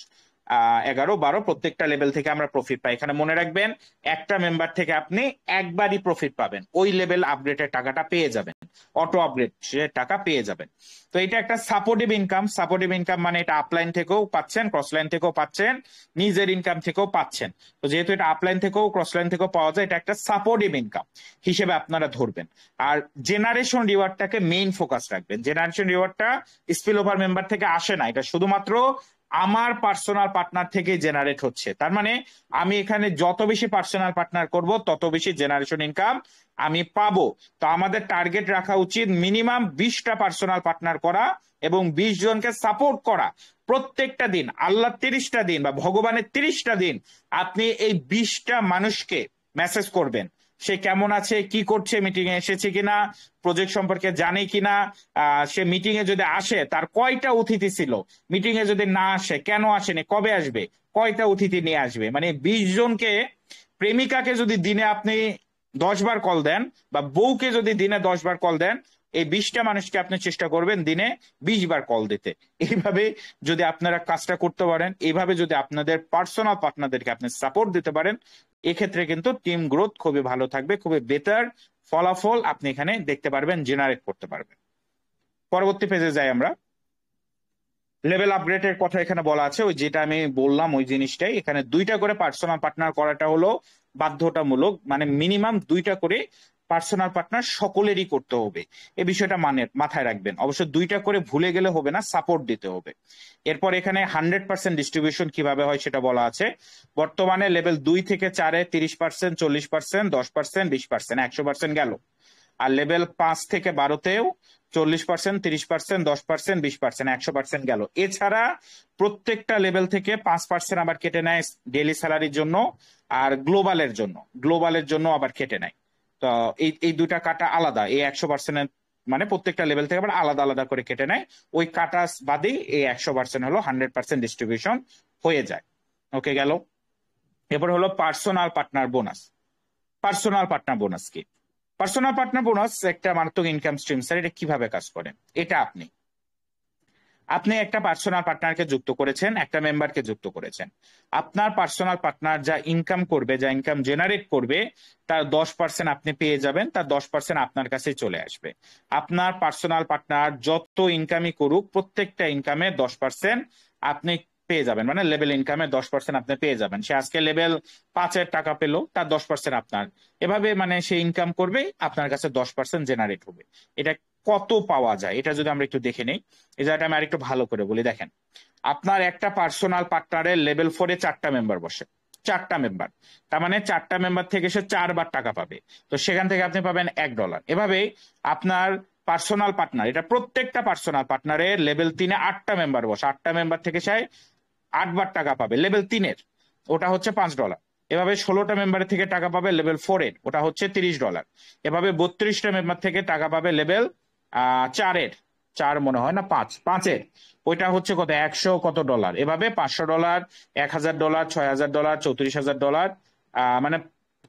Speaker 1: 11, 12 প্রত্যেকটা লেভেল থেকে আমরা প্রফিট পাই। এখানে মনে রাখবেন, একটা মেম্বার থেকে আপনি একবারই প্রফিট পাবেন, ওই লেভেল আপগ্রেডের টাকাটা পেয়ে যাবেন, অটো আপগ্রেড সে টাকা পেয়ে যাবেন। তো এটা একটা সাপোর্টিভ ইনকাম। সাপোর্টিভ ইনকাম মানে এটা আপলাইন থেকেও পাচ্ছেন, ক্রস লাইন থেকেও পাচ্ছেন, নিজের ইনকাম থেকেও পাচ্ছেন। তো যেহেতু এটা আপলাইন থেকেও ক্রস লাইন থেকেও পাওয়া যায়, এটা একটা সাপোর্টিভ ইনকাম হিসেবে আপনারা ধরবেন। আর জেনারেশন রিওয়ার্ডটাকে মেইন ফোকাস রাখবেন। জেনারেশন রিওয়ার্ডটা স্পিল ওভার মেম্বার থেকে আসে না, এটা শুধুমাত্র আমার পার্সোনাল পার্টনার থেকে জেনারেট হচ্ছে। তার মানে আমি এখানে যত বেশি পার্সোনাল পার্টনার করব, তত বেশি জেনারেশন ইনকাম আমি পাবো। তো আমাদের টার্গেট রাখা উচিত মিনিমাম 20টা পার্সোনাল পার্টনার করা এবং 20 জনকে সাপোর্ট করা। প্রত্যেকটা দিন, আল্লাহ 30টা দিন বা ভগবানের 30টা দিন আপনি এই 20টা মানুষকে মেসেজ করবেন, সে কেমন আছে, কি করছে, মিটিং এ এসেছে কিনা, প্রজেক্ট সম্পর্কে জানে কিনা, সে মিটিং এ যদি আসে তার কয়টা অতিথি ছিল, মিটিং এ যদি না আসে কেন আসেনি, কবে আসবে, কয়টা অতিথি নিয়ে আসবে। মানে 20 জনকে, প্রেমিকাকে যদি দিনে আপনি 10 বার কল দেন, বা বউকে যদি দিনে 10 বার কল দেন, এই 20টা মানুষকে আপনি চেষ্টা করবেন দিনে 20 বার কল দিতে। এইভাবে যদি আপনারা কাজটা করতে পারেন, এইভাবে যদি আপনাদের পার্সোনাল পার্টনারদেরকে আপনি সাপোর্ট দিতে পারেন, এক্ষেত্রে কিন্তু টিম গ্রোথ খুবই ভালো থাকবে, খুবই বেটার ফলাফল আপনি এখানে দেখতে পারবেন, জেনারেট করতে পারবেন। পরবর্তী পেজে যাই আমরা। লেভেল আপগ্রেডের কথা এখানে বলা আছে, ওই যেটা আমি বললাম ওই জিনিসটাই। এখানে 2টা করে পার্সোনাল পার্টনার করাটা হলো বাধ্যতামূলক, মানে মিনিমাম 2টা করে পার্সোনাল পার্টনার সকলেরই করতে হবে। এই বিষয়টা মাথায় রাখবেন। অবশ্য 2টা করে ভুলে গেলে হবে না, সাপোর্ট দিতে হবে। এরপর এখানে 100% ডিস্ট্রিবিউশন কিভাবে হয় সেটা বলা আছে। বর্তমানে লেভেল 2 থেকে 4-এ 30%, 40%, 10%, 20%, 100% গেল। আর লেভেল 5 থেকে 12-তেও 40%, 30%, 10%, 20%, 100% গেল। এছাড়া প্রত্যেকটা লেভেল থেকে 5% আবার কেটে নেয় ডেইলি স্যালারির জন্য, আর গ্লোবালের জন্য আবার কেটে নেয়। তো এই দুটা কাটা আলাদা, এই 100%, মানে প্রত্যেকটা লেভেল থেকে আবার আলাদা আলাদা করে কেটে নেয়। ওই কাটা বাদেই এই 100% হলো 100% ডিস্ট্রিবিউশন হয়ে যায়। ওকে, গেল। এরপর হলো personal partner bonus. Personal partner bonus কি? পার্সোনাল পার্টনার বোনাস একটা মারাত্মক ইনকাম স্ট্রিম স্যার। এটা কিভাবে কাজ করে? এটা আপনি আপনি একটা পার্সোনাল পার্টনারকে যুক্ত করেছেন, একটা মেম্বারকে যুক্ত করেছেন। আপনার পার্সোনাল পার্টনার যা ইনকাম করবে, যা ইনকাম জেনারেট করবে, তার 10% আপনি পেয়ে যাবেন, তার 10% আপনার কাছে চলে আসবে। আপনার পার্সোনাল পার্টনার যত ইনকামই করুক, প্রত্যেকটা ইনকামে 10% আপনি পেয়ে যাবেন, মানে লেভেল ইনকামে 10% আপনি পেয়ে যাবেন। সে আজকে লেভেল 5-এর টাকা পেলো, তার 10% আপনার। এভাবে মানে সে ইনকাম করবে, আপনার কাছে 10% জেনারেট হবে। এটা কত পাওয়া যায় এটা যদি আমরা একটু দেখে নেই, এই জায়গাটা আমি আরেকটু ভালো করে বলি। দেখেন, আপনার একটা পার্সোনাল পার্টনারের লেভেল 4-এ 4টা মেম্বার বসে, 4টা মেম্বার। তার মানে 4টা মেম্বার থেকে সে 4 বার টাকা পাবে। তো সেখান থেকে আপনি পাবেন $1। এভাবে আপনার পার্সোনাল পার্টনার, এটা প্রত্যেকটা পার্সোনাল পার্টনারের লেভেল 3-এ 8টা মেম্বার বসে, 8টা মেম্বার থেকে সে 8 বার টাকা পাবে লেভেল 3-এর, ওটা হচ্ছে $5। এভাবে 16টা মেম্বারের থেকে টাকা পাবে লেভেল 4-এর, ওটা হচ্ছে $30। এভাবে 32টা মেম্বার থেকে টাকা পাবে লেভেল 4-এর, 4 মনে হয় না 5-এর, ওইটা হচ্ছে কত, 100 কত ডলার। এভাবে $500, $1000, $6000, $34,000, মানে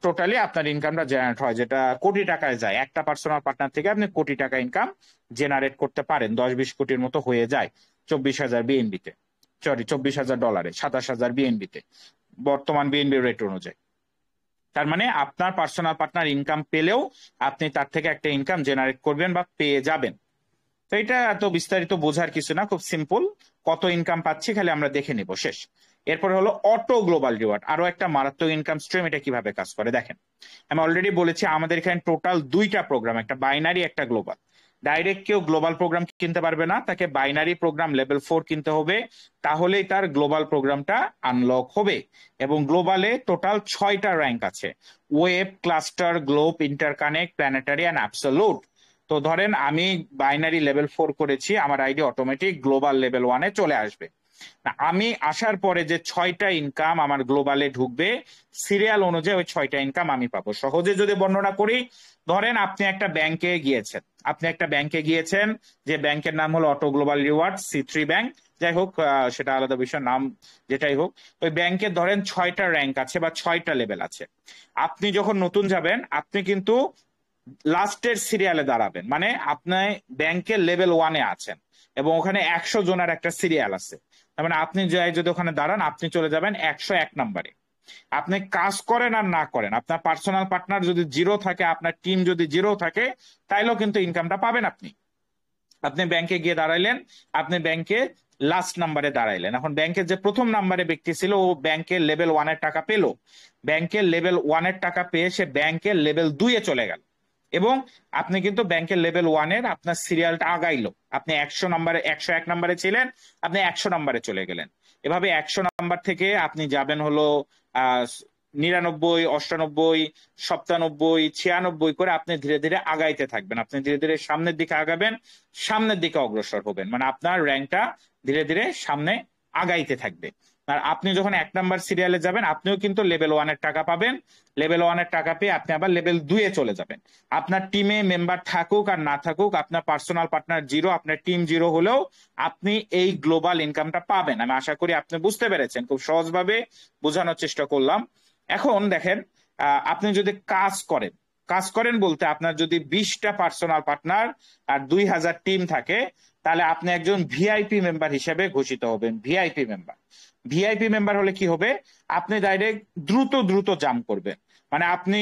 Speaker 1: টোটালি আপনার ইনকামটা জেনারেট হয়, যেটা কোটি টাকায় যায়। একটা পার্সোনাল পার্টনার থেকে আপনি কোটি টাকা ইনকাম জেনারেট করতে পারেন, 10-20 কোটির মতো হয়ে যায় 24,000 বিএনবিতে, সরি $24,000, 27,000 বিএনবিতে, বর্তমান বিএনবি রেট অনুযায়ী। তার মানে আপনার পার্সোনাল পার্টনার ইনকাম পেলেও আপনি তার থেকে একটা ইনকাম জেনারেট করবেন বা পেয়ে যাবেন। তো এটা এত বিস্তারিত বোঝার কিছু না, খুব সিম্পল। কত ইনকাম পাচ্ছি খালি আমরা দেখে নিব, শেষ। এরপর হলো অটো গ্লোবাল রিওয়ার্ড, আরো একটা মারাত্মক ইনকাম স্ট্রিম। এটা কিভাবে কাজ করে দেখেন, আমি অলরেডি বলেছি আমাদের এখানে টোটাল 2টা প্রোগ্রাম, একটা বাইনারি, একটা গ্লোবাল। ডাইরেক্ট কেউ গ্লোবাল প্রোগ্রাম কিনতে পারবে না, তাকে বাইনারি প্রোগ্রাম লেভেল 4 কিনতে হবে, তাহলেই তার গ্লোবাল প্রোগ্রামটা আনলক হবে। এবং গ্লোবালে টোটাল 6টা র্যাঙ্ক আছে: web, cluster, globe, interconnect, planetary and absolute. তো ধরেন আমি বাইনারি লেভেল 4 করেছি, আমার আইডি অটোমেটিক গ্লোবাল লেভেল 1-এ চলে আসবে। না, আমি আসার পরে যে 6টা ইনকাম আমার গ্লোবালে ঢুকবে, সিরিয়াল অনুযায়ী ওই 6টা ইনকাম আমি পাবো। সহজে যদি বর্ণনা করি, ধরেন আপনি একটা ব্যাংকে গিয়েছেন, যে ব্যাংকের নাম হলো auto global reward, C3 bank, যাই হোক, সেটা আলাদা বিষয়, নাম যেটাই হোক। ওই ব্যাংকের ধরেন 6টা র্যাঙ্ক আছে বা 6টা লেভেল আছে। আপনি যখন নতুন যাবেন, আপনি কিন্তু লাস্টের সিরিয়ালে দাঁড়াবেন, মানে আপনি ব্যাংকের লেভেল 1-এ আছেন এবং ওখানে 100 জনের একটা সিরিয়াল আছে। তার মানে আপনি যদি ওখানে দাঁড়ান, আপনি চলে যাবেন 101 নম্বরে। আপনি কাজ করেন আর না করেন, আপনার পার্সোনাল পার্টনার যদি জিরো থাকে, আপনার টিম যদি জিরো থাকে, তাইলেও কিন্তু ইনকামটা পাবেন আপনি। আপনি ব্যাংকে গিয়ে দাঁড়াইলেন, আপনি ব্যাংকে লাস্ট নাম্বারে দাঁড়াইলেন। এখন ব্যাংকের যে প্রথম নাম্বারে ব্যক্তি ছিল, ও ব্যাংকের লেভেল 1-এর টাকা পেলো, ব্যাংকের লেভেল 1-এর টাকা পেয়ে সে ব্যাংকের লেভেল 2-এ চলে গেল। এবং আপনি কিন্তু ব্যাংকের লেভেল 1-এর আপনার সিরিয়ালটা আগাইলো। আপনি 101 নম্বরে ছিলেন, আপনি 100 নম্বরে চলে গেলেন। এভাবে 100 নাম্বার থেকে আপনি যাবেন হলো 99, 98, 97, 96 করে আপনি ধীরে ধীরে আগাইতে থাকবেন। আপনি ধীরে ধীরে সামনের দিকে আগাবেন, সামনের দিকে অগ্রসর হবেন, মানে আপনার র্যাঙ্কটা ধীরে ধীরে সামনে আগাইতে থাকবে। আর আপনি যখন 1 নাম্বার সিরিয়ালে যাবেন, আপনিও কিন্তু লেভেল 1-এর টাকা পাবেন। লেভেল 1-এর টাকা পেয়ে আপনি আবার লেভেল 2-এ চলে যাবেন। আপনার টিমে মেম্বার থাকুক আর না থাকুক, আপনার পার্সোনাল পার্টনার জিরো, আপনার টিম জিরো হলেও আপনি এই গ্লোবাল ইনকামটা পাবেন। আমি আশা করি আপনি বুঝতে পেরেছেন, খুব সহজভাবে বোঝানোর চেষ্টা করলাম। এখন দেখেন, আপনি যদি কাজ করেন বলতে আপনার যদি 20টা পার্সোনাল পার্টনার আর 2000 টিম থাকে, তাহলে আপনি একজন ভিআইপি মেম্বার হিসেবে ঘোষিত হবেন। ভিআইপি মেম্বার হলে কি হবে, আপনি ডাইরেক্ট দ্রুত দ্রুত জাম্প করবেন। মানে আপনি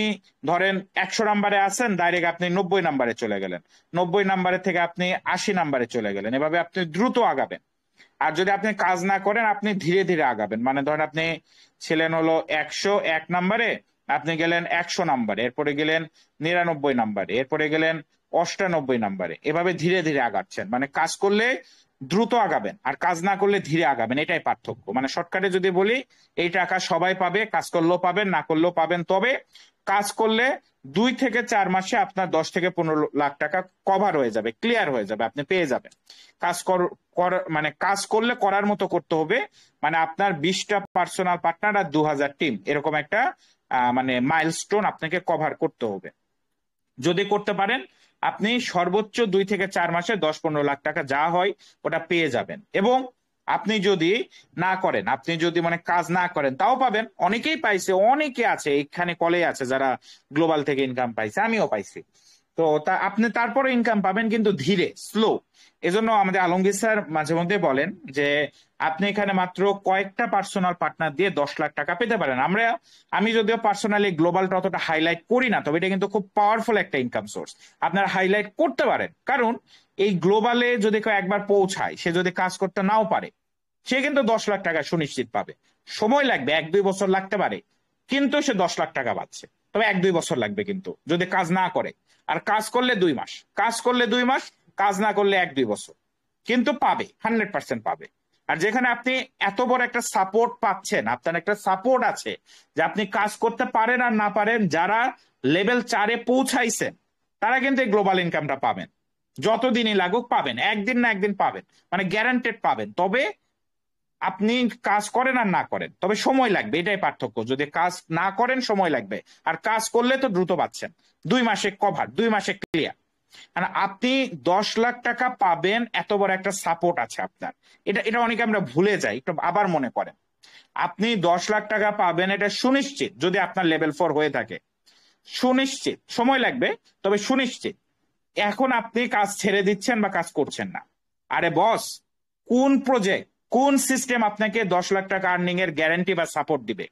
Speaker 1: ধরেন 100 নাম্বারে আছেন, ডাইরেক্ট আপনি 90 নাম্বারে চলে গেলেন, 90 নাম্বারে থেকে আপনি 80 নাম্বারে চলে গেলেন। এভাবে আপনি দ্রুত আগাবেন। আর যদি আপনি কাজ না করেন আপনি ধীরে ধীরে আগাবেন, মানে ধরেন আপনি ছিলেন হলো 101 নম্বরে, আপনি গেলেন 100 নম্বরে, এরপরে গেলেন 99 নম্বরে, এরপরে গেলেন 98 নম্বরে, এভাবে ধীরে ধীরে আগাচ্ছেন। মানে কাজ করলে দ্রুত আগাবেন আর কাজ না করলে ধীরে আগাবেন, এটাই পার্থক্য। মানে শর্টকাটে যদি বলি, এই টাকা সবাই পাবে, কাজ করলেও পাবেন না করলেও পাবেন। তবে কাজ করলে 2 থেকে 4 মাসে আপনার 10 থেকে 15 লাখ টাকা কভার হয়ে যাবে, ক্লিয়ার হয়ে যাবে, আপনি পেয়ে যাবেন। কাজ মানে কাজ করলে করার মতো করতে হবে। মানে আপনার 20টা পার্সোনাল পার্টনার আর 2000 টিম, এরকম একটা মানে মাইলস্টোন আপনাকে কভার করতে হবে। যদি করতে পারেন আপনি সর্বোচ্চ 2 থেকে 4 মাসে 10-15 লাখ টাকা যা হয় ওটা পেয়ে যাবেন। এবং আপনি যদি না করেন, আপনি যদি মানে কাজ না করেন, তাও পাবেন। অনেকেই পাইছে, অনেকে আছে এখানে কলে আছে যারা গ্লোবাল থেকে ইনকাম পাইছে, আমিও পাইছি। তো আপনি তারপরে ইনকাম পাবেন, কিন্তু ধীরে, স্লো। এজন্য আমাদের আলমগীর স্যার মাঝে মধ্যে বলেন যে আপনি এখানে মাত্র কয়েকটা পার্সোনাল পার্টনার দিয়ে 10 লাখ টাকা পেতে পারেন। আমি যদিও পার্সোনালি গ্লোবালটা অতটা হাইলাইট করি না, তবে এটা কিন্তু খুব পাওয়ারফুল একটা ইনকাম সোর্স। আপনারা হাইলাইট করতে পারেন, কারণ এই গ্লোবালে যদি কেউ একবার পৌঁছায়, সে যদি কাজ করতে নাও পারে, সে কিন্তু 10 লাখ টাকা সুনিশ্চিত পাবে। সময় লাগবে, 1-2 বছর লাগতে পারে, কিন্তু সে 10 লাখ টাকা পাচ্ছে। তবে 1-2 বছর লাগবে কিন্তু, যদি কাজ না করে। আর কাজ করলে 2 মাস, কাজ করলে 2 মাস, কাজ না করলে 1-2 বছর, কিন্তু পাবে, 100% পাবে। আর যেখানে আপনি এত বড় একটা সাপোর্ট পাচ্ছেন, আপনার একটা সাপোর্ট আছে যে আপনি কাজ করতে পারেন আর না পারেন, যারা লেভেল 4-এ পৌঁছাইছেন তারা কিন্তু এই গ্লোবাল ইনকামটা পাবেন। যতদিনই লাগুক পাবেন, একদিন না একদিন পাবেন, মানে গ্যারান্টেড পাবেন। তবে আপনি কাজ করেন আর না করেন, তবে সময় লাগবে, এটাই পার্থক্য। যদি কাজ না করেন সময় লাগবে, আর কাজ করলে তো দ্রুত পাচ্ছেন। 2 মাসে কভার, 2 মাসে ক্লিয়ার। মানে আপনি 10 লাখ টাকা পাবেন, এত বড় একটা সাপোর্ট আছে আপনার। এটা এটা অনেকে আমরা ভুলে যাই, একটু আবার মনে করেন। আপনি 10 লাখ টাকা পাবেন, এটা সুনিশ্চিত, যদি আপনার লেভেল 4 হয়ে থাকে। সুনিশ্চিত, সময় লাগবে, তবে সুনিশ্চিত। এখন আপনি কাজ ছেড়ে দিচ্ছেন বা কাজ করছেন না। আরে বস, কোন প্রজেক্ট, কোন সিস্টেম আপনাকে 10 লাখ টাকা আর্নিং এর গ্যারান্টি বা সাপোর্ট দিবে?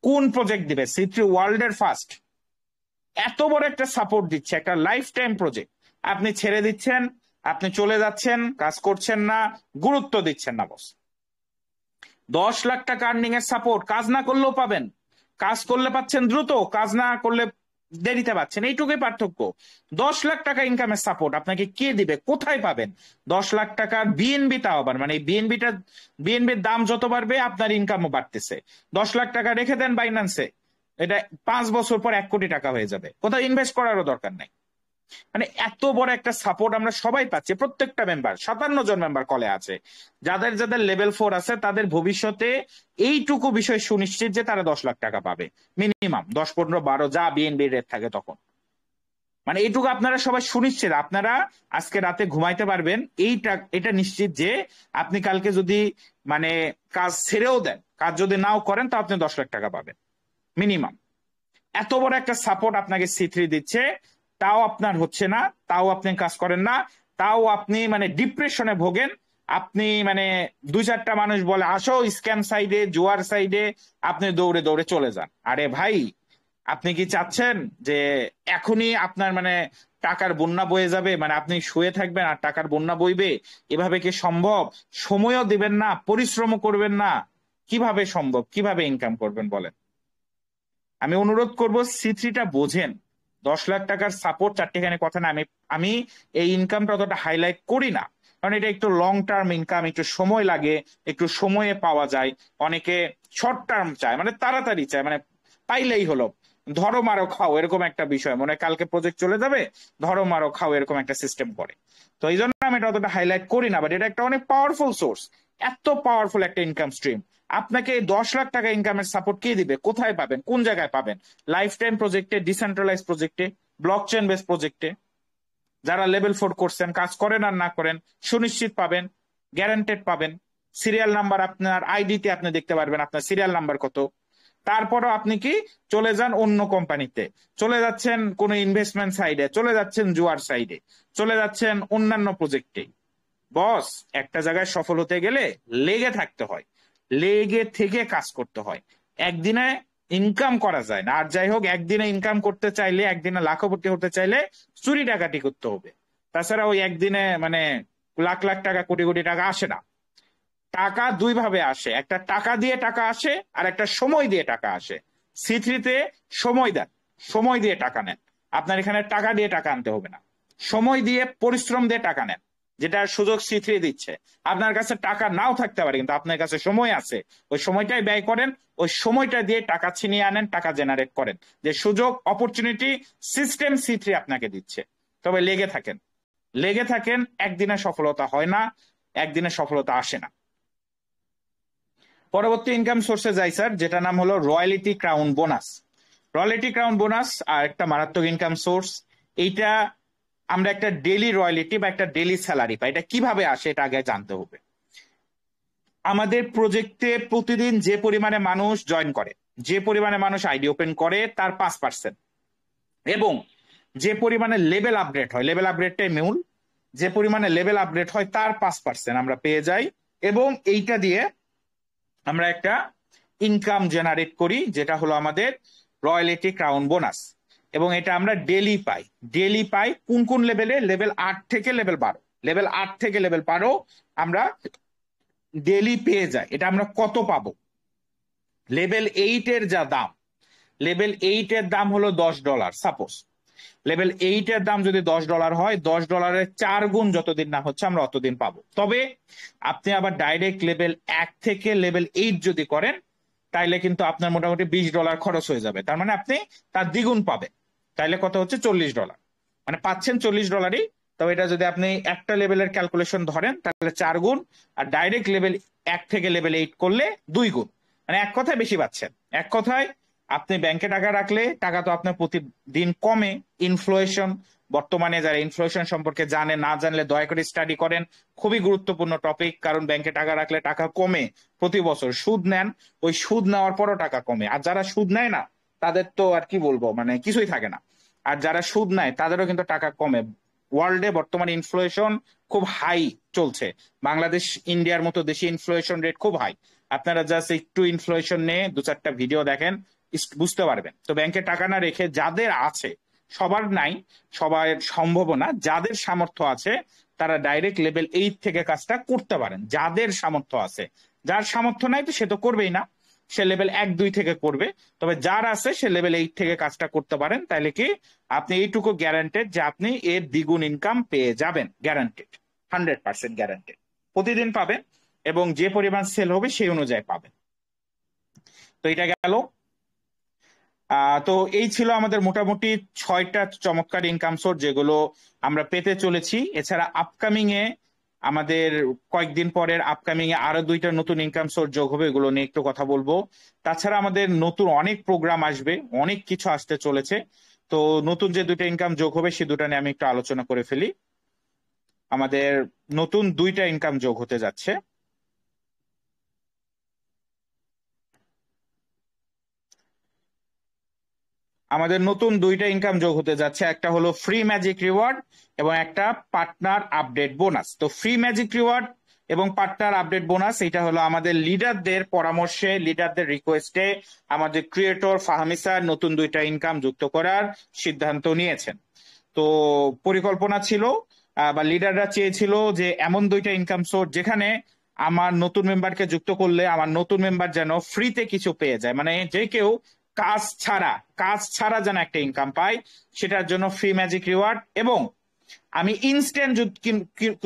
Speaker 1: কোন প্রজেক্ট দিবে? C3 ওয়ার্ল্ডের ফার্স্ট এত বড় একটা সাপোর্ট দিচ্ছে, একটা লাইফ টাইম প্রজেক্ট, আপনি ছেড়ে দিচ্ছেন, আপনি চলে যাচ্ছেন, কাজ করছেন না, গুরুত্ব দিচ্ছেন না। বস, 10 লাখ টাকা আর্নিং এর সাপোর্ট কাজ না করলেও পাবেন, কাজ করলে পাচ্ছেন দ্রুত, কাজ না করলে দেরিতে পাচ্ছেন, এইটুকুই পার্থক্য। 10 লাখ টাকা ইনকামের সাপোর্ট আপনাকে কে দিবে, কোথায় পাবেন? 10 লাখ টাকার বিএনবি, তাও আবার মানে বিএনবির দাম যত বাড়বে আপনার ইনকামও বাড়তেছে। 10 লাখ টাকা রেখে দেন বাইন্যান্সে, এটা 5 বছর পর 1 কোটি টাকা হয়ে যাবে, কোথাও ইনভেস্ট করারও দরকার নাই। মানে এত বড় একটা সাপোর্ট আমরা সবাই পাচ্ছি, প্রত্যেকটা মেম্বার, 57 জন মেম্বার কলে আছে। যাদের যাদের লেভেল 4 আছে তাদের ভবিষ্যতে এইটুকু বিষয় সুনিশ্চিত যে তারা 10 লাখ টাকা পাবে মিনিমাম, 10, 15, 12 যা বিএনবি রেট থাকে তখন। মানে এইটুকু আপনারা সবাই সুনিশ্চিত, আপনারা আজকে রাতে ঘুমাইতে পারবেন এটা নিশ্চিত যে আপনি কালকে যদি মানে কাজ ছেড়েও দেন, কাজ যদি নাও করেন, তা আপনি 10 লাখ টাকা পাবেন মিনিমাম। এত বড় একটা সাপোর্ট আপনাকে C3 দিচ্ছে, তাও আপনার হচ্ছে না, তাও আপনি কাজ করেন না, তাও আপনি মানে ডিপ্রেশনে ভোগেন। আপনি মানে 2-4টা মানুষ বলে আসো স্ক্যাম সাইডে, জুয়ার সাইডে, আপনি দৌড়ে দৌড়ে চলে যান। আরে ভাই, আপনি কি চাচ্ছেন যে এখনই আপনার মানে টাকার বন্যা বয়ে যাবে, মানে আপনি শুয়ে থাকবেন আর টাকার বন্যা বইবে? এভাবে কি সম্ভব? সময়ও দিবেন না, পরিশ্রমও করবেন না, কিভাবে সম্ভব? কিভাবে ইনকাম করবেন বলেন? আমি অনুরোধ করব C3টা বোঝেন। 10 লাখ টাকার সাপোর্ট চারটেখানি কথা না। আমি আমি এই ইনকামটা অতটা হাইলাইট করি না, কারণ এটা একটু লং টার্ম ইনকাম, একটু সময় লাগে, একটু সময়ে পাওয়া যায়। অনেকে শর্ট টার্ম চায়, মানে তাড়াতাড়ি চায়, মানে পাইলেই হলো, ধরো মারো খাও এরকম একটা বিষয়, মনে হয় কালকে প্রজেক্ট চলে যাবে, ধরো মারো খাও এরকম একটা সিস্টেম করে। তো এই জন্য আমি এটা অতটা হাইলাইট করি না, বাট এটা একটা অনেক পাওয়ারফুল সোর্স, এত পাওয়ারফুল একটা ইনকাম স্ট্রিম। আপনাকে এই 10 লাখ টাকা ইনকামের সাপোর্ট কে দিবে? কোথায় পাবেন? কোন জায়গায় পাবেন? লাইফ টাইম প্রজেক্টে, ডিসেন্ট্রালাইজ প্রজেক্টে, ব্লক চেন বেস প্রজেক্টে, যারা লেভেল 4 করছেন, কাজ করেন আর না করেন, সুনিশ্চিত পাবেন, গ্যারান্টেড পাবেন। সিরিয়াল নাম্বার আপনার আইডিতে আপনি দেখতে পারবেন আপনার সিরিয়াল নাম্বার কত। তারপরও আপনি কি চলে যান অন্য কোম্পানিতে, চলে যাচ্ছেন কোন ইনভেস্টমেন্ট সাইডে, চলে যাচ্ছেন জুয়ার সাইডে, চলে যাচ্ছেন অন্যান্য প্রজেক্টে। বস, একটা জায়গায় সফল হতে গেলে লেগে থাকতে হয়, লেগে থেকে কাজ করতে হয়। একদিনে ইনকাম করা যায় না। আর যাই হোক, একদিনে ইনকাম করতে চাইলে, একদিনে লাখপতি হতে চাইলে চুরি ডাকাতি করতে হবে। তাছাড়া ওই একদিনে মানে লাখ লাখ টাকা, কোটি কোটি টাকা আসে না। টাকা দুই ভাবে আসে, একটা টাকা দিয়ে টাকা আসে আর একটা সময় দিয়ে টাকা আসে। C3-তে সময় দেন, সময় দিয়ে টাকা নেন। আপনার এখানে টাকা দিয়ে টাকা আনতে হবে না, সময় দিয়ে পরিশ্রম দিয়ে টাকা নেন, যেটা সুযোগ C3 দিচ্ছে। আপনার কাছে টাকা নাও থাকতে পারে, কিন্তু আপনার কাছে সময় আছে, ওই সময়টাই ব্যয় করেন, ওই সময়টা দিয়ে টাকা ছিনিয়ে আনেন, টাকা জেনারেট করেন। যে সুযোগ, অপরচুনিটি সিস্টেম C3 আপনাকে দিচ্ছে। তবে লেগে থাকেন, লেগে থাকেন, একদিনে সফলতা হয় না, একদিনে সফলতা আসে না। পরবর্তী ইনকাম সোর্সে যাই স্যার, যেটা নাম হলো royalty crown bonus. Royalty crown bonus আর একটা মারাত্মক ইনকাম সোর্স। এইটা আমরা একটা ডেইলি রয়্যালিটি বা একটা ডেইলি স্যালারি পাই। এটা কিভাবে আসে এটা আগে জানতে হবে। আমাদের প্রজেক্টে প্রতিদিন যে পরিমাণে মানুষ জয়েন করে, যে পরিমাণে মানুষ আইডি ওপেন করে তার 5%, এবং যে পরিমাণে লেভেল আপগ্রেড হয়, লেভেল আপগ্রেডটাই মূল, যে পরিমাণে লেভেল আপগ্রেড হয় তার 5% আমরা পেয়ে যাই। এবং এইটা দিয়ে আমরা একটা ইনকাম জেনারেট করি, যেটা হলো আমাদের রয়্যালিটি ক্রাউন বোনাস। এবং এটা আমরা ডেলি পাই। ডেলি পাই কোন কোন লেভেলে? লেভেল 8 থেকে লেভেল 12, লেভেল 8 থেকে লেভেল 12 আমরা ডেলি পেয়ে যাই। এটা আমরা কত পাবো? লেভেল 8 এর যা দাম, লেভেল 8 এর দাম হলো $10। সাপোজ লেভেল 8 এর দাম যদি $10 হয়, $10 4 গুণ যতদিন না হচ্ছে আমরা অতদিন পাবো। তবে আপনি আবার ডাইরেক্ট লেভেল 1 থেকে লেভেল 8 যদি করেন, তাইলে কিন্তু আপনার মোটামুটি $20 খরচ হয়ে যাবে। তার মানে আপনি তার দ্বিগুণ পাবেন। তাইলে কত হচ্ছে? $40। মানে পাচ্ছেন $40। তবে এটা যদি আপনি একটা লেভেলের ক্যালকুলেশন ধরেন, তাহলে 4 গুণ, আর ডাইরেক্ট লেভেল 1 থেকে লেভেল 8 করলে 2 গুণ। মানে এক কথায় বেশি পাচ্ছেন। এক কথায় আপনি ব্যাংকে টাকা রাখলে টাকা তো আপনার প্রতিদিন কমে। ইনফ্লেশন, বর্তমানে যারা ইনফ্লেশন সম্পর্কে জানে, না জানলে দয়া করে স্টাডি করেন, খুবই গুরুত্বপূর্ণ টপিক। কারণ ব্যাংকে টাকা রাখলে টাকা কমে প্রতি বছর। সুদ নেন, ওই সুদ নেওয়ার পরও টাকা কমে। আর যারা সুদ নেয় না তাদের তো আর কি বলবো, মানে কিছুই থাকে না। আর যারা সুদ নেয় তাদেরও কিন্তু টাকা কমে। ওয়ার্ল্ডে বর্তমানে ইনফ্লেশন খুব হাই চলছে। বাংলাদেশ, ইন্ডিয়ার মতো দেশে ইনফ্লেশন রেট খুব হাই। আপনারা জাস্ট একটু ইনফ্লেশন নিয়ে 2-4টা ভিডিও দেখেন, বুঝতে পারবেন। তো ব্যাংকে টাকা না রেখে, যাদের আছে, সবার নাই, সবার সম্ভব না, যাদের সামর্থ্য আছে তারা ডাইরেক্ট লেভেল 8 থেকে কাজটা করতে পারেন। যাদের সামর্থ্য আছে, যার সামর্থ্য নাই তো সে তো করবেই না, সে লেভেল 1-2 থেকে করবে। তবে যার আছে সে লেভেল 8 থেকে কাজটা করতে পারেন। তাহলে কি আপনি এইটুকু গ্যারান্টেড যে আপনি এর দ্বিগুণ ইনকাম পেয়ে যাবেন। Guaranteed, 100% guaranteed. প্রতিদিন পাবেন এবং যে পরিমাণ সেল হবে সেই অনুযায়ী পাবেন। তো এটা গেল। তো এই ছিল আমাদের মোটামুটি 6টা চমৎকার ইনকাম সোর্স যেগুলো আমরা পেতে চলেছি। এছাড়া আপকামিং এ আমাদের কয়েকদিন পরের আপকামিং এ আরো 2টা নতুন ইনকাম সোর্স যোগ হবে, এগুলো নিয়ে একটু কথা বলবো। তাছাড়া আমাদের নতুন অনেক প্রোগ্রাম আসবে, অনেক কিছু আসতে চলেছে। তো নতুন যে 2টা ইনকাম যোগ হবে সে 2টা নিয়ে আমি একটু আলোচনা করে ফেলি। আমাদের নতুন 2টা ইনকাম যোগ হতে যাচ্ছে। আমাদের নতুন 2টা ইনকাম যোগ হতে যাচ্ছে। একটা হলো ফ্রি ম্যাজিক রিওয়ার্ড এবং একটা পার্টনার আপডেট বোনাস। তো ফ্রি ম্যাজিক রিওয়ার্ড এবং পার্টনার আপডেট বোনাস, এটা হলো আমাদের লিডারদের পরামর্শে, লিডারদের রিকোয়েস্টে আমাদের ক্রিয়েটর ফাহামি স্যার নতুন 2টা ইনকাম যুক্ত করার সিদ্ধান্ত নিয়েছেন। তো পরিকল্পনা ছিল বা লিডাররা চেয়েছিল যে এমন 2টা ইনকাম সোর্স যেখানে আমার নতুন মেম্বারকে যুক্ত করলে আমার নতুন মেম্বার যেন ফ্রিতে কিছু পেয়ে যায়। মানে যে কেউ কাজ ছাড়া যেন একটা ইনকাম পায়, সেটার জন্য ফ্রি ম্যাজিক রিওয়ার্ড। এবং আমি ইনস্ট্যান্ট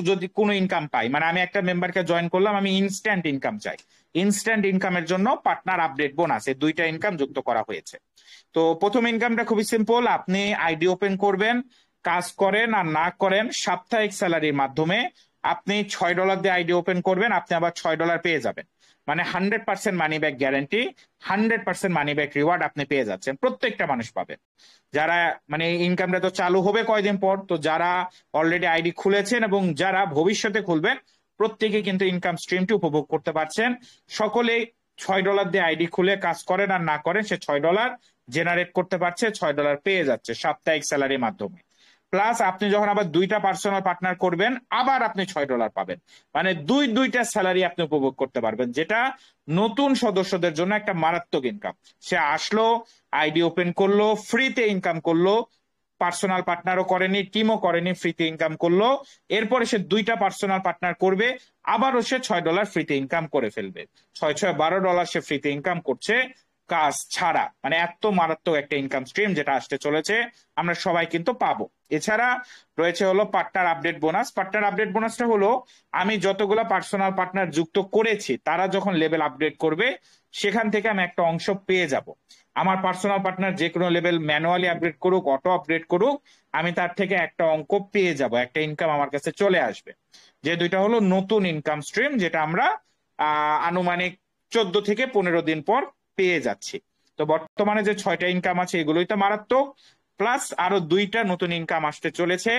Speaker 1: যদি কোনো ইনকাম পাই, মানে আমি একটা মেম্বারকে জয়েন করলাম, আমি ইনস্ট্যান্ট ইনকাম চাই, ইনস্ট্যান্ট ইনকামের জন্য পার্টনার আপডেট বোনাস, এই 2টা ইনকাম যুক্ত করা হয়েছে। তো প্রথম ইনকামটা খুবই সিম্পল। আপনি আইডি ওপেন করবেন, কাজ করেন আর না করেন, সাপ্তাহিক স্যালারির মাধ্যমে আপনি $6 দিয়ে আইডি ওপেন করবেন, আপনি আবার $6 পেয়ে যাবেন। মানে 100% money back guarantee, 100% money back reward আপনি পেয়ে যাচ্ছেন, প্রত্যেকটা মানুষ পাবেন। যারা, মানে ইনকামটা তো চালু হবে কয়দিন পর, তো যারা অলরেডি আইডি খুলেছেন এবং যারা ভবিষ্যতে খুলবেন, প্রত্যেকে কিন্তু ইনকাম স্ট্রিমটি উপভোগ করতে পারছেন। সকলে $6 দিয়ে আইডি খুলে কাজ করেন আর না করেন, সে $6 জেনারেট করতে পারছে, $6 পেয়ে যাচ্ছে সাপ্তাহিক স্যালারির মাধ্যমে। প্লাস আপনি যখন আবার 2টা পার্সোনাল পার্টনার করবেন, আবার আপনি $6 পাবেন। মানে দুইটা স্যালারি আপনি উপভোগ করতে পারবেন, যেটা নতুন সদস্যদের জন্য একটা মারাত্মক ইনকাম। সে আসলো, আইডি ওপেন করলো, ফ্রিতে ইনকাম করলো, পার্সোনাল পার্টনারও করেনি, টিমও করেনি, ফ্রিতে ইনকাম করলো। এরপরে সে 2টা পার্সোনাল পার্টনার করবে, আবারও সে $6 ফ্রিতে ইনকাম করে ফেলবে। 6 6 $12 সে ফ্রিতে ইনকাম করছে কাজ ছাড়া। মানে এত মারাত্মক একটা ইনকাম স্ট্রিম যেটা আসতে চলেছে, আমরা সবাই কিন্তু পাবো। এছাড়া রয়েছে হলো partner update bonus. Partner update বোনাসটা হলো আমি যতগুলা পার্সোনাল পার্টনার যুক্ত করেছি তারা যখন লেভেল আপডেট করবে সেখান থেকে আমি একটা অংশ পেয়ে যাব। আমার পার্সোনাল পার্টনার যে কোনো লেভেল ম্যানুয়ালি আপডেট করুক, অটো আপডেট করুক, আমি তার থেকে একটা অঙ্ক পেয়ে যাব, একটা ইনকাম আমার কাছে চলে আসবে। যে দুইটা হলো নতুন ইনকাম স্ট্রিম, যেটা আমরা আনুমানিক 14 থেকে 15 দিন পর পেয়ে যাচ্ছি। তো বর্তমানে যে 6টা ইনকাম আছে এগুলোই তো মারাত্মক, প্লাস আরো 2টা নতুন ইনকাম আসতে চলেছে।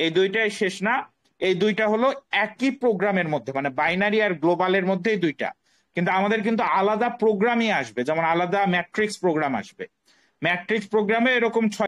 Speaker 1: এই 2টাই শেষ না, এই 2টা হলো একই প্রোগ্রামের মধ্যে, মানে বাইনারি আর গ্লোবালের মধ্যেই 2টা, কিন্তু আমাদের কিন্তু আলাদা প্রোগ্রামই আসবে। যেমন আলাদা ম্যাট্রিক্স প্রোগ্রাম আসবে, ম্যাট্রিক্স প্রোগ্রামে এরকম